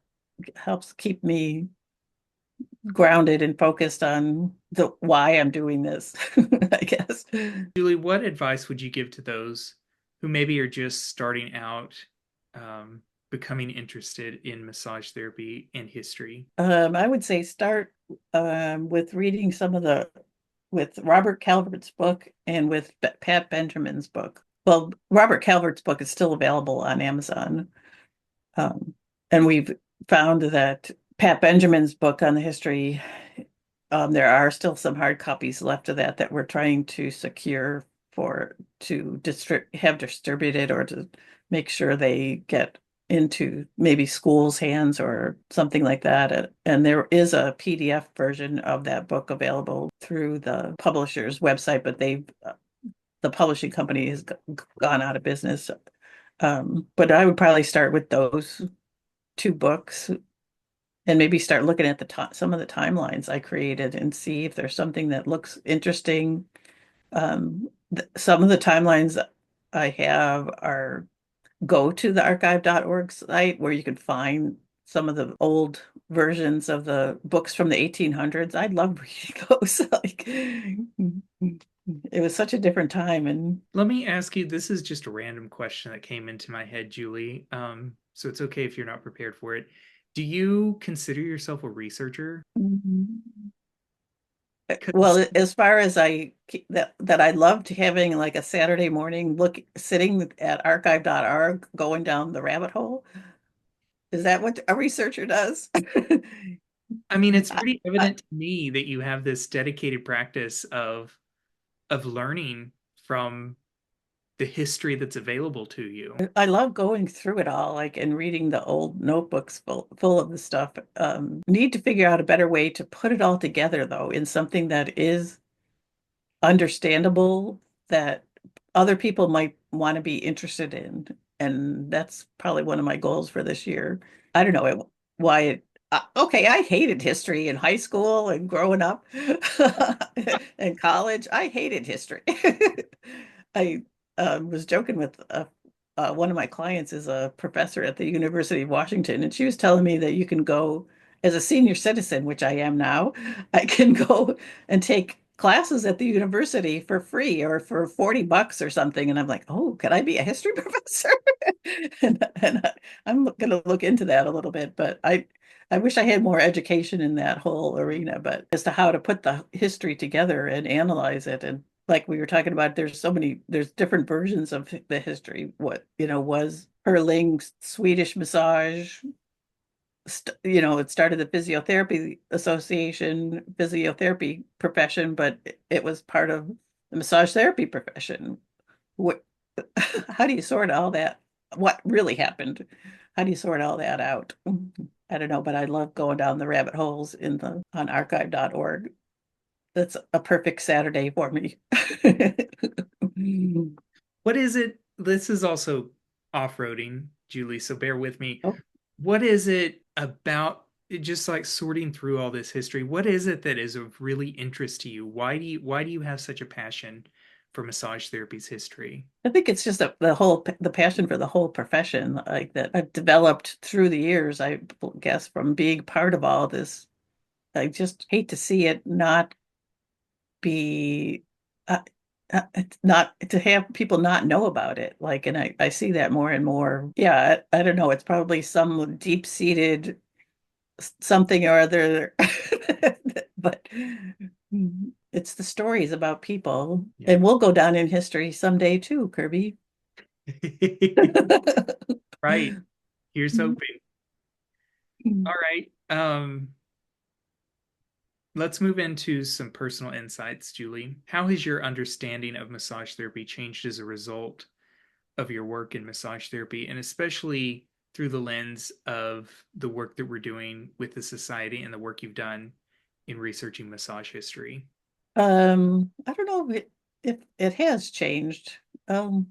helps keep me grounded and focused on the why I'm doing this, I guess. Julie, what advice would you give to those who maybe are just starting out, becoming interested in massage therapy and history? I would say start with reading with Robert Calvert's book and with Pat Benjamin's book. Well, Robert Calvert's book is still available on Amazon. And we've found that Pat Benjamin's book on the history, there are still some hard copies left of that we're trying to secure to have distributed or to make sure they get into maybe schools' hands or something like that. And there is a PDF version of that book available through the publisher's website, but the publishing company has gone out of business. But I would probably start with those two books and maybe start looking at some of the timelines I created and see if there's something that looks interesting. Some of the timelines I have are go to the archive.org site where you can find some of the old versions of the books from the 1800s. I love reading those. Like, it was such a different time. And Let me ask you, this is just a random question that came into my head, Julie. so it's okay if you're not prepared for it. Do you consider yourself a researcher? Well, as far as that I loved having like a Saturday morning sitting at archive.org going down the rabbit hole. Is that what a researcher does? I mean, it's I, pretty I, evident to me that you have this dedicated practice of learning from the history that's available to you. I love going through it all, like and reading the old notebooks full of the stuff. Need to figure out a better way to put it all together though in something that is understandable that other people might want to be interested in. And that's probably one of my goals for this year. I don't know why okay, I hated history in high school and growing up in college. I hated history. I was joking with one of my clients is a professor at the University of Washington, and she was telling me that you can go as a senior citizen, which I am now, I can go and take classes at the university for free or for $40 or something. And I'm like, oh, could I be a history professor? I'm going to look into that a little bit, but I wish I had more education in that whole arena, but as to how to put the history together and analyze it. And like we were talking about, there's different versions of the history. What, was Herling Swedish massage, it started the physiotherapy association, physiotherapy profession, but it was part of the massage therapy profession. What, how do you sort all that? What really happened? How do you sort all that out? I don't know, but I love going down the rabbit holes on archive.org. That's a perfect Saturday for me. What is it? This is also off-roading, Julie, so bear with me. Oh. What is it about just like sorting through all this history? What is it that is of really interest to you? Why do you have such a passion for massage therapy's history? I think it's just the passion for the whole profession, like that I've developed through the years, I guess, from being part of all this. I just hate to see it not be not to have people not know about it. Like, and I see that more and more. Yeah, I don't know. It's probably some deep-seated something or other, but it's the stories about people, Yeah. and we'll go down in history someday too, Kirby. Right. Here's hoping. All right. Let's move into some personal insights, Julie. How has your understanding of massage therapy changed as a result of your work in massage therapy, and especially through the lens of the work that we're doing with the society and the work you've done in researching massage history? I don't know if it has changed. I'll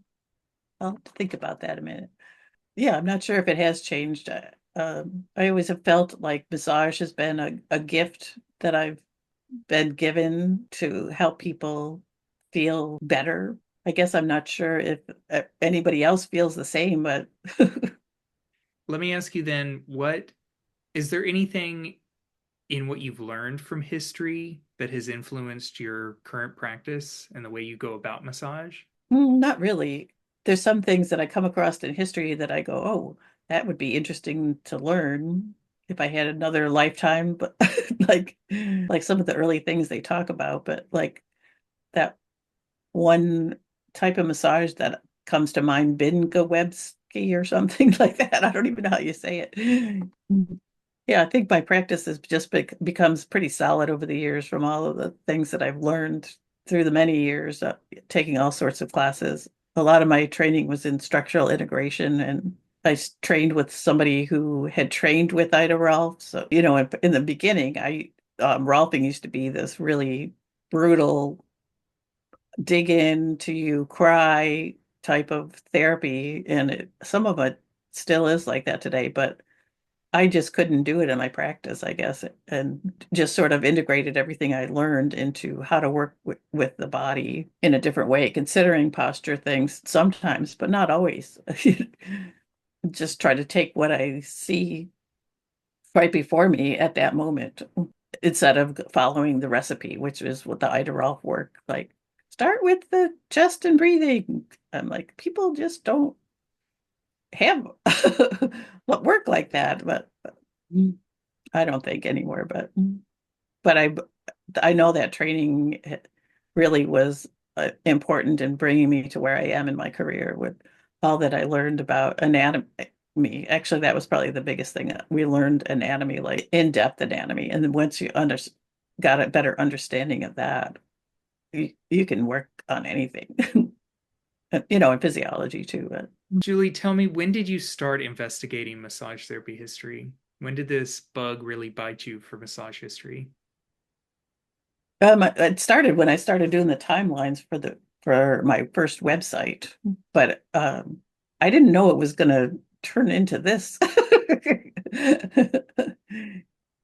think about that a minute. Yeah, I'm not sure if it has changed. I always have felt like massage has been a gift that I've been given to help people feel better. I guess I'm not sure if anybody else feels the same, but Let me ask you then, what is there anything in what you've learned from history that has influenced your current practice and the way you go about massage? Not really. There's some things that I come across in history that I go, oh, that would be interesting to learn if I had another lifetime, but like some of the early things they talk about, but like that one type of massage that comes to mind, Bingawebski or something like that. I don't even know how you say it. Yeah, I think my practice has just becomes pretty solid over the years from all of the things that I've learned through the many years, taking all sorts of classes. A lot of my training was in structural integration, and I trained with somebody who had trained with Ida Rolf. So, in the beginning, Rolfing used to be this really brutal dig in to you cry type of therapy, and some of it still is like that today, but I just couldn't do it in my practice, I guess, and just sort of integrated everything I learned into how to work with the body in a different way, considering posture things sometimes, but not always. Just try to take what I see right before me at that moment instead of following the recipe, which is what the Ida Rolf work. Like, start with the chest and breathing. I'm like, people just don't have work like that, but I don't think anymore. But I know that training really was important in bringing me to where I am in my career with all that I learned about anatomy. Actually, that was probably the biggest thing. We learned anatomy, like in-depth anatomy. And then once you got a better understanding of that, you can work on anything, in physiology too. But Julie, tell me, when did you start investigating massage therapy history? When did this bug really bite you for massage history? it started when I started doing the timelines for my first website, but I didn't know it was going to turn into this.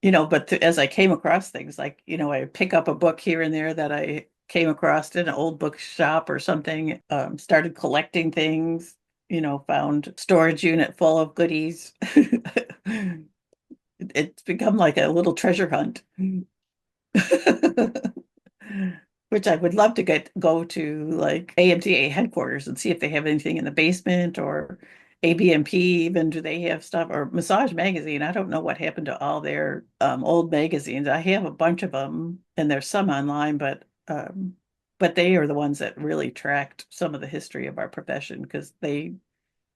But as I came across things like, I pick up a book here and there that I came across in an old bookshop or something, started collecting things, found storage unit full of goodies. It's become like a little treasure hunt. Which I would love to go to like AMTA headquarters and see if they have anything in the basement, or ABMP even, do they have stuff, or Massage Magazine. I don't know what happened to all their old magazines. I have a bunch of them and there's some online, but they are the ones that really tracked some of the history of our profession, because they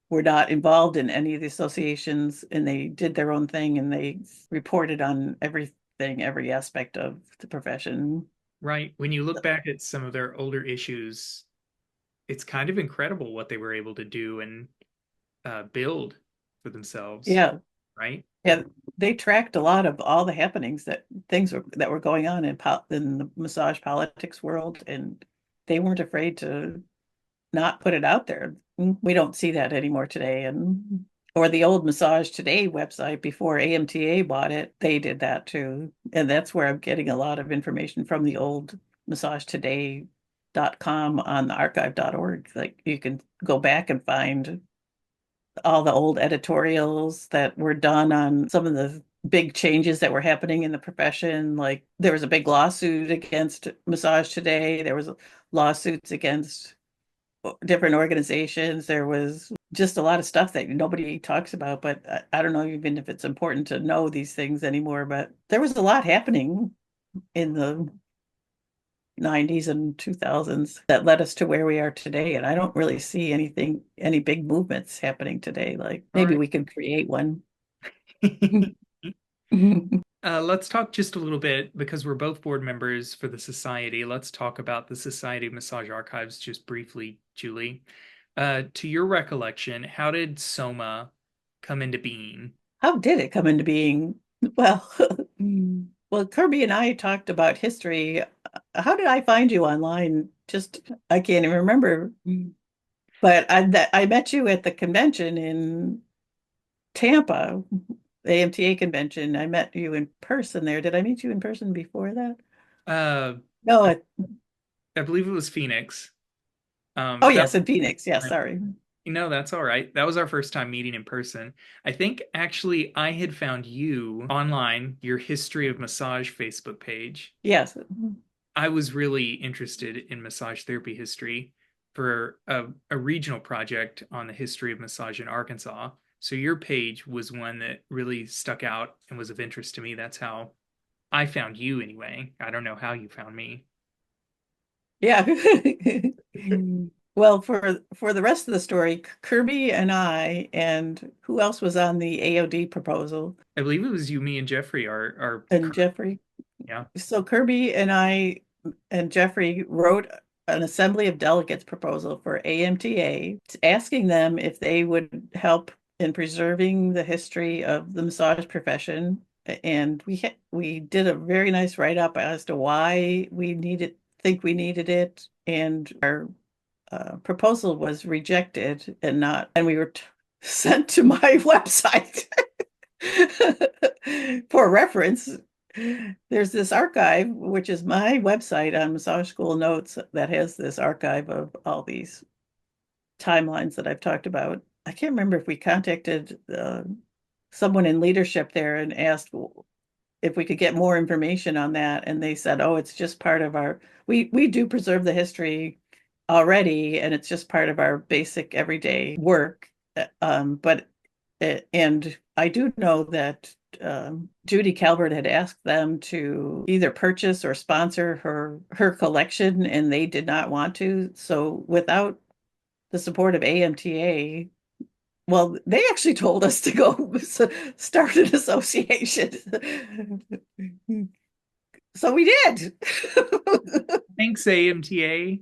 were not involved in any of the associations, and they did their own thing, and they reported on everything, every aspect of the profession. Right. When you look back at some of their older issues, it's kind of incredible what they were able to do and build for themselves, Yeah, right? yeah, they tracked a lot of all the happenings that were going on in the massage politics world, and they weren't afraid to not put it out there. We don't see that anymore today, and or the old Massage Today website before AMTA bought it, they did that too, and that's where I'm getting a lot of information from, the old massagetoday.com on the archive.org. Like, you can go back and find all the old editorials that were done on some of the big changes that were happening in the profession. Like, there was a big lawsuit against Massage Today. There was lawsuits against different organizations. There was just a lot of stuff that nobody talks about, but I don't know even if it's important to know these things anymore. But there was a lot happening in the 90s and 2000s that led us to where we are today. And I don't really see any big movements happening today. Like, All maybe right. we could create one. Let's talk just a little bit, because we're both board members for the society. Let's talk about the Society of Massage Archives just briefly, Julie. To your recollection, how did SOMA come into being? How did it come into being? Well, well, Kirby and I talked about history. How did I find you online? I can't even remember. But I met you at the convention in Tampa, the AMTA convention. I met you in person there. Did I meet you in person before that? Uh, No. I believe it was Phoenix. Oh, That yes, in Phoenix. Yeah, sorry. That's all right. That was our first time meeting in person. I think actually I had found you online, your History of Massage Facebook page. Yes. I was really interested in massage therapy history for a regional project on the history of massage in Arkansas. So your page was one that really stuck out and was of interest to me. That's how I found you anyway. I don't know how you found me. Yeah. Well, for the rest of the story, Kirby and I, and who else was on the AOD proposal? I believe it was you, me, and Jeffrey, our And current, Jeffrey. yeah. So Kirby and I and Jeffrey wrote an Assembly of Delegates proposal for AMTA, asking them if they would help in preserving the history of the massage profession. And we did a very nice write-up as to why think we needed it. And our proposal was rejected, and we were sent to my website for reference. There's this archive, which is my website on Massage School Notes, that has this archive of all these timelines that I've talked about. I can't remember if we contacted someone in leadership there and asked if we could get more information on that. And they said, oh, it's just part of we do preserve the history already, and it's just part of our basic everyday work. but and I do know that Judy Calvert had asked them to either purchase or sponsor her collection, and they did not want to. So without the support of AMTA, well, they actually told us to go start an association. So we did. Thanks, AMTA.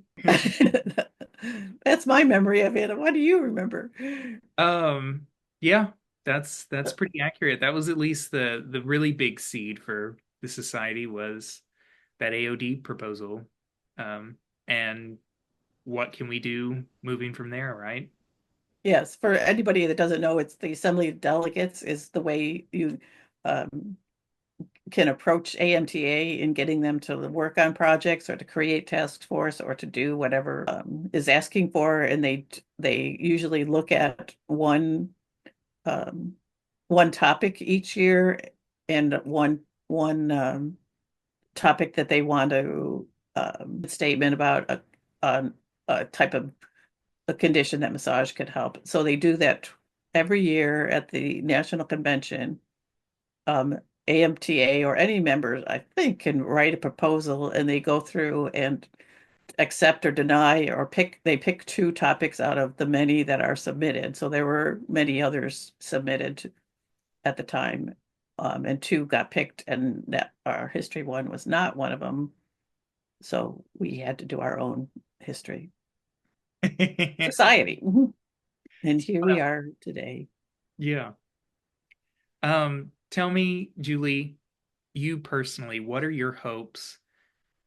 That's my memory of it. What do you remember? Yeah, that's pretty accurate. That was at least the really big seed for the society was that AOD proposal. And what can we do moving from there, right? Yes, for anybody that doesn't know, it's the Assembly of Delegates is the way you can approach AMTA in getting them to work on projects or to create task force or to do whatever is asking for, and they usually look at one topic each year and one topic that they want to statement about a type of a condition that massage could help. So they do that every year at the national convention. AMTA or any members, I think, can write a proposal and they go through and accept or deny or they pick two topics out of the many that are submitted. So there were many others submitted at the time. And two got picked, and that our history one was not one of them. So we had to do our own history society. And here we are today. Yeah. Tell me, Julie, you personally, what are your hopes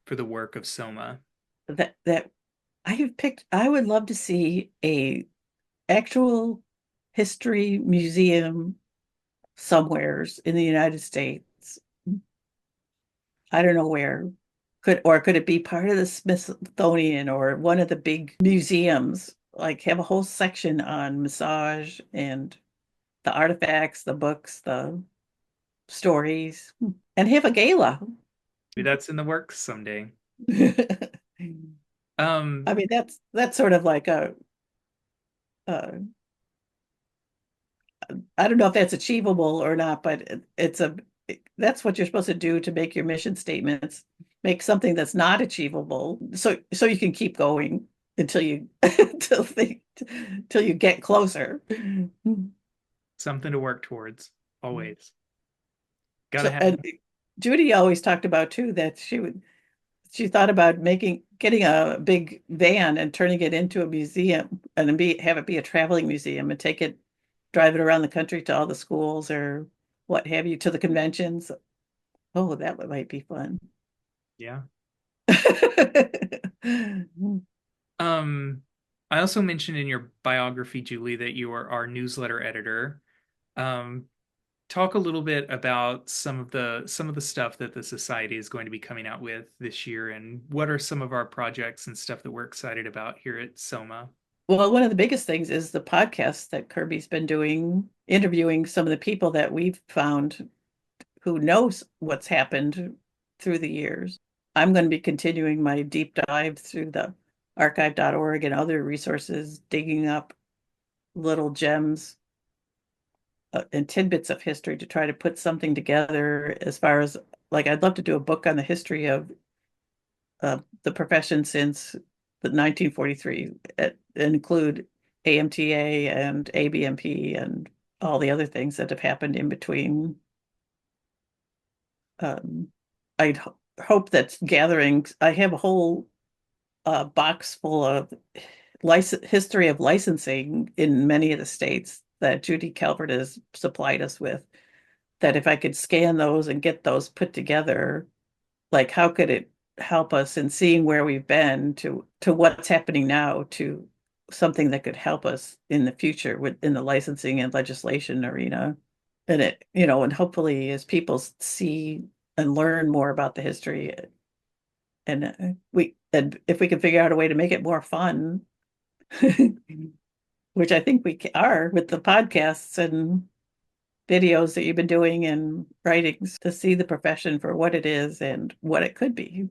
for the work of SOMA? That I would love to see a actual history museum somewheres in the United States. I don't know where. Could it be part of the Smithsonian or one of the big museums? Like have a whole section on massage and the artifacts, the books, the stories, and have a gala. Maybe that's in the works someday. I mean, that's sort of like uh, I don't know if that's achievable or not, but that's what you're supposed to do to make your mission statements. Make something that's not achievable, so you can keep going until you until you get closer. Something to work towards, always. Gotta So, have. and Judy always talked about too that she thought about getting a big van and turning it into a museum and have it be a traveling museum and drive it around the country to all the schools or what have you, to the conventions. Oh, that might be fun. Yeah. I also mentioned in your biography, Julie, that you are our newsletter editor. Talk a little bit about some of the stuff that the society is going to be coming out with this year, and what are some of our projects and stuff that we're excited about here at SOMA. Well, one of the biggest things is the podcast that Kirby's been doing, interviewing some of the people that we've found who knows what's happened through the years. I'm going to be continuing my deep dive through the archive.org and other resources, digging up little gems and tidbits of history to try to put something together as far as like I'd love to do a book on the history of the profession since the 1943 and include AMTA and ABMP and all the other things that have happened in between. I'd hope that I have a whole box full of history of licensing in many of the states that Judy Calvert has supplied us with, that if I could scan those and get those put together, like how could it help us in seeing where we've been to what's happening now to something that could help us in the future in the licensing and legislation arena. And and hopefully as people see and learn more about the history and if we can figure out a way to make it more fun, which I think we are with the podcasts and videos that you've been doing and writings, to see the profession for what it is and what it could be.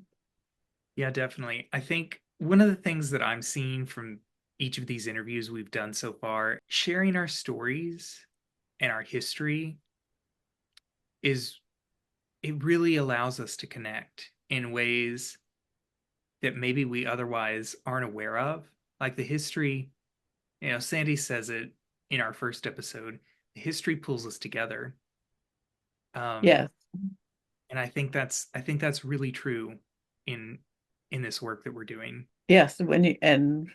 Yeah, definitely. I think one of the things that I'm seeing from each of these interviews we've done so far, sharing our stories and our history it really allows us to connect in ways that maybe we otherwise aren't aware of. Like the history, Sandy says it in our first episode, the history pulls us together. Yeah. And I think that's really true in this work that we're doing. Yes, and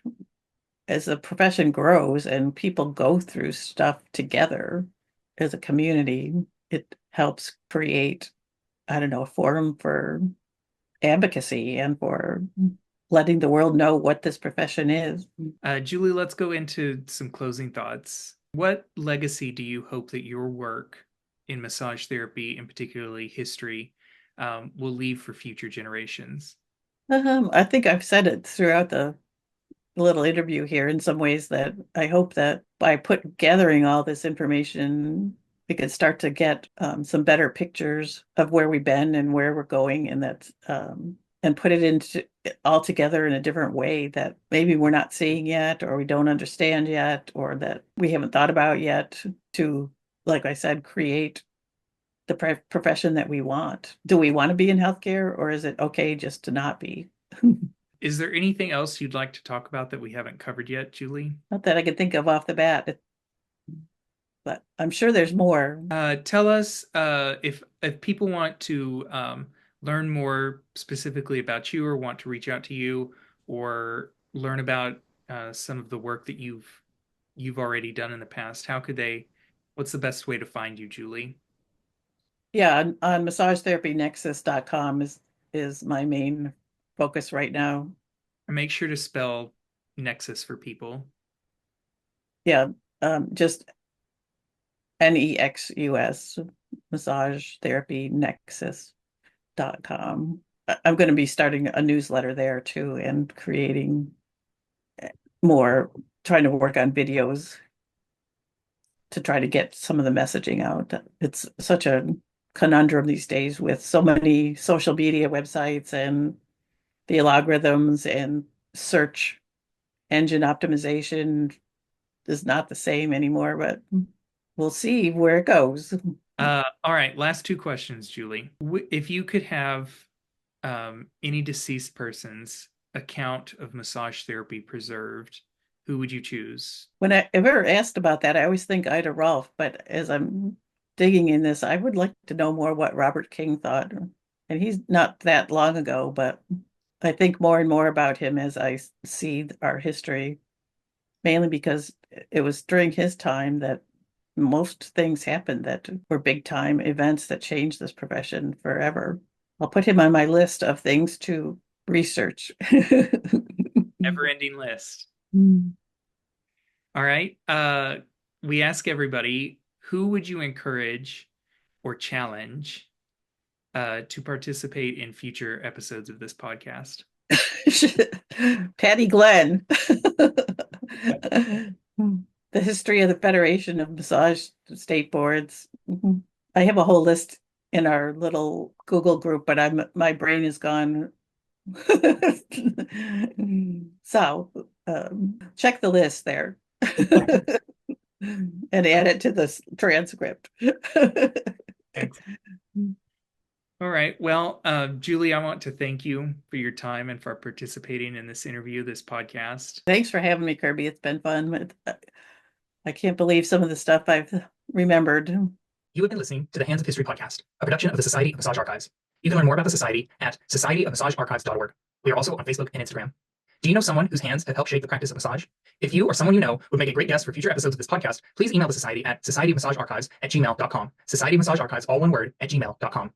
as the profession grows and people go through stuff together as a community, it helps create, I don't know, a forum for advocacy and for letting the world know what this profession is. Julie, let's go into some closing thoughts. What legacy do you hope that your work in massage therapy, and particularly history, will leave for future generations? I think I've said it throughout the little interview here in some ways that I hope that by gathering all this information, we could start to get some better pictures of where we've been and where we're going, and that and put it into all together in a different way that maybe we're not seeing yet, or we don't understand yet, or that we haven't thought about yet, to, like I said, create the profession that we want. Do we want to be in healthcare, or is it okay just to not be? Is there anything else you'd like to talk about that we haven't covered yet, Julie? Not that I can think of off the bat, but I'm sure there's more. Tell us if people want to learn more specifically about you, or want to reach out to you, or learn about some of the work that you've already done in the past. How could they? What's the best way to find you, Julie? Yeah, on massagetherapynexus.com is my main focus right now. And make sure to spell Nexus for people. Yeah, just NEXUS, massagetherapynexus.com. I'm going to be starting a newsletter there too, and creating more, trying to work on videos to try to get some of the messaging out. It's such a conundrum these days with so many social media websites and the algorithms, and search engine optimization is not the same anymore, but we'll see where it goes. All right, last two questions, Julie. If you could have any deceased person's account of massage therapy preserved, who would you choose? When I ever asked about that, I always think Ida Rolf, but as I'm digging in this, I would like to know more what Robert King thought. And he's not that long ago, but I think more and more about him as I see our history, mainly because it was during his time that most things happened that were big time events that changed this profession forever. I'll put him on my list of things to research. Never-ending list. All right. We ask everybody, who would you encourage or challenge to participate in future episodes of this podcast? Patty Glenn. The history of the Federation of Massage State Boards. I have a whole list in our little Google group, but my brain is gone. So check the list there and add it to the transcript. Thanks. All right. Well, Julie, I want to thank you for your time and for participating in this interview, this podcast. Thanks for having me, Kirby. It's been fun. I can't believe some of the stuff I've remembered. You have been listening to the Hands of History podcast, a production of the Society of Massage Archives. You can learn more about the Society at societyofmassagearchives.org. We are also on Facebook and Instagram. Do you know someone whose hands have helped shape the practice of massage? If you or someone you know would make a great guest for future episodes of this podcast, please email the Society at societyofmassagearchives@gmail.com. Society of Massage Archives, all one word, @gmail.com.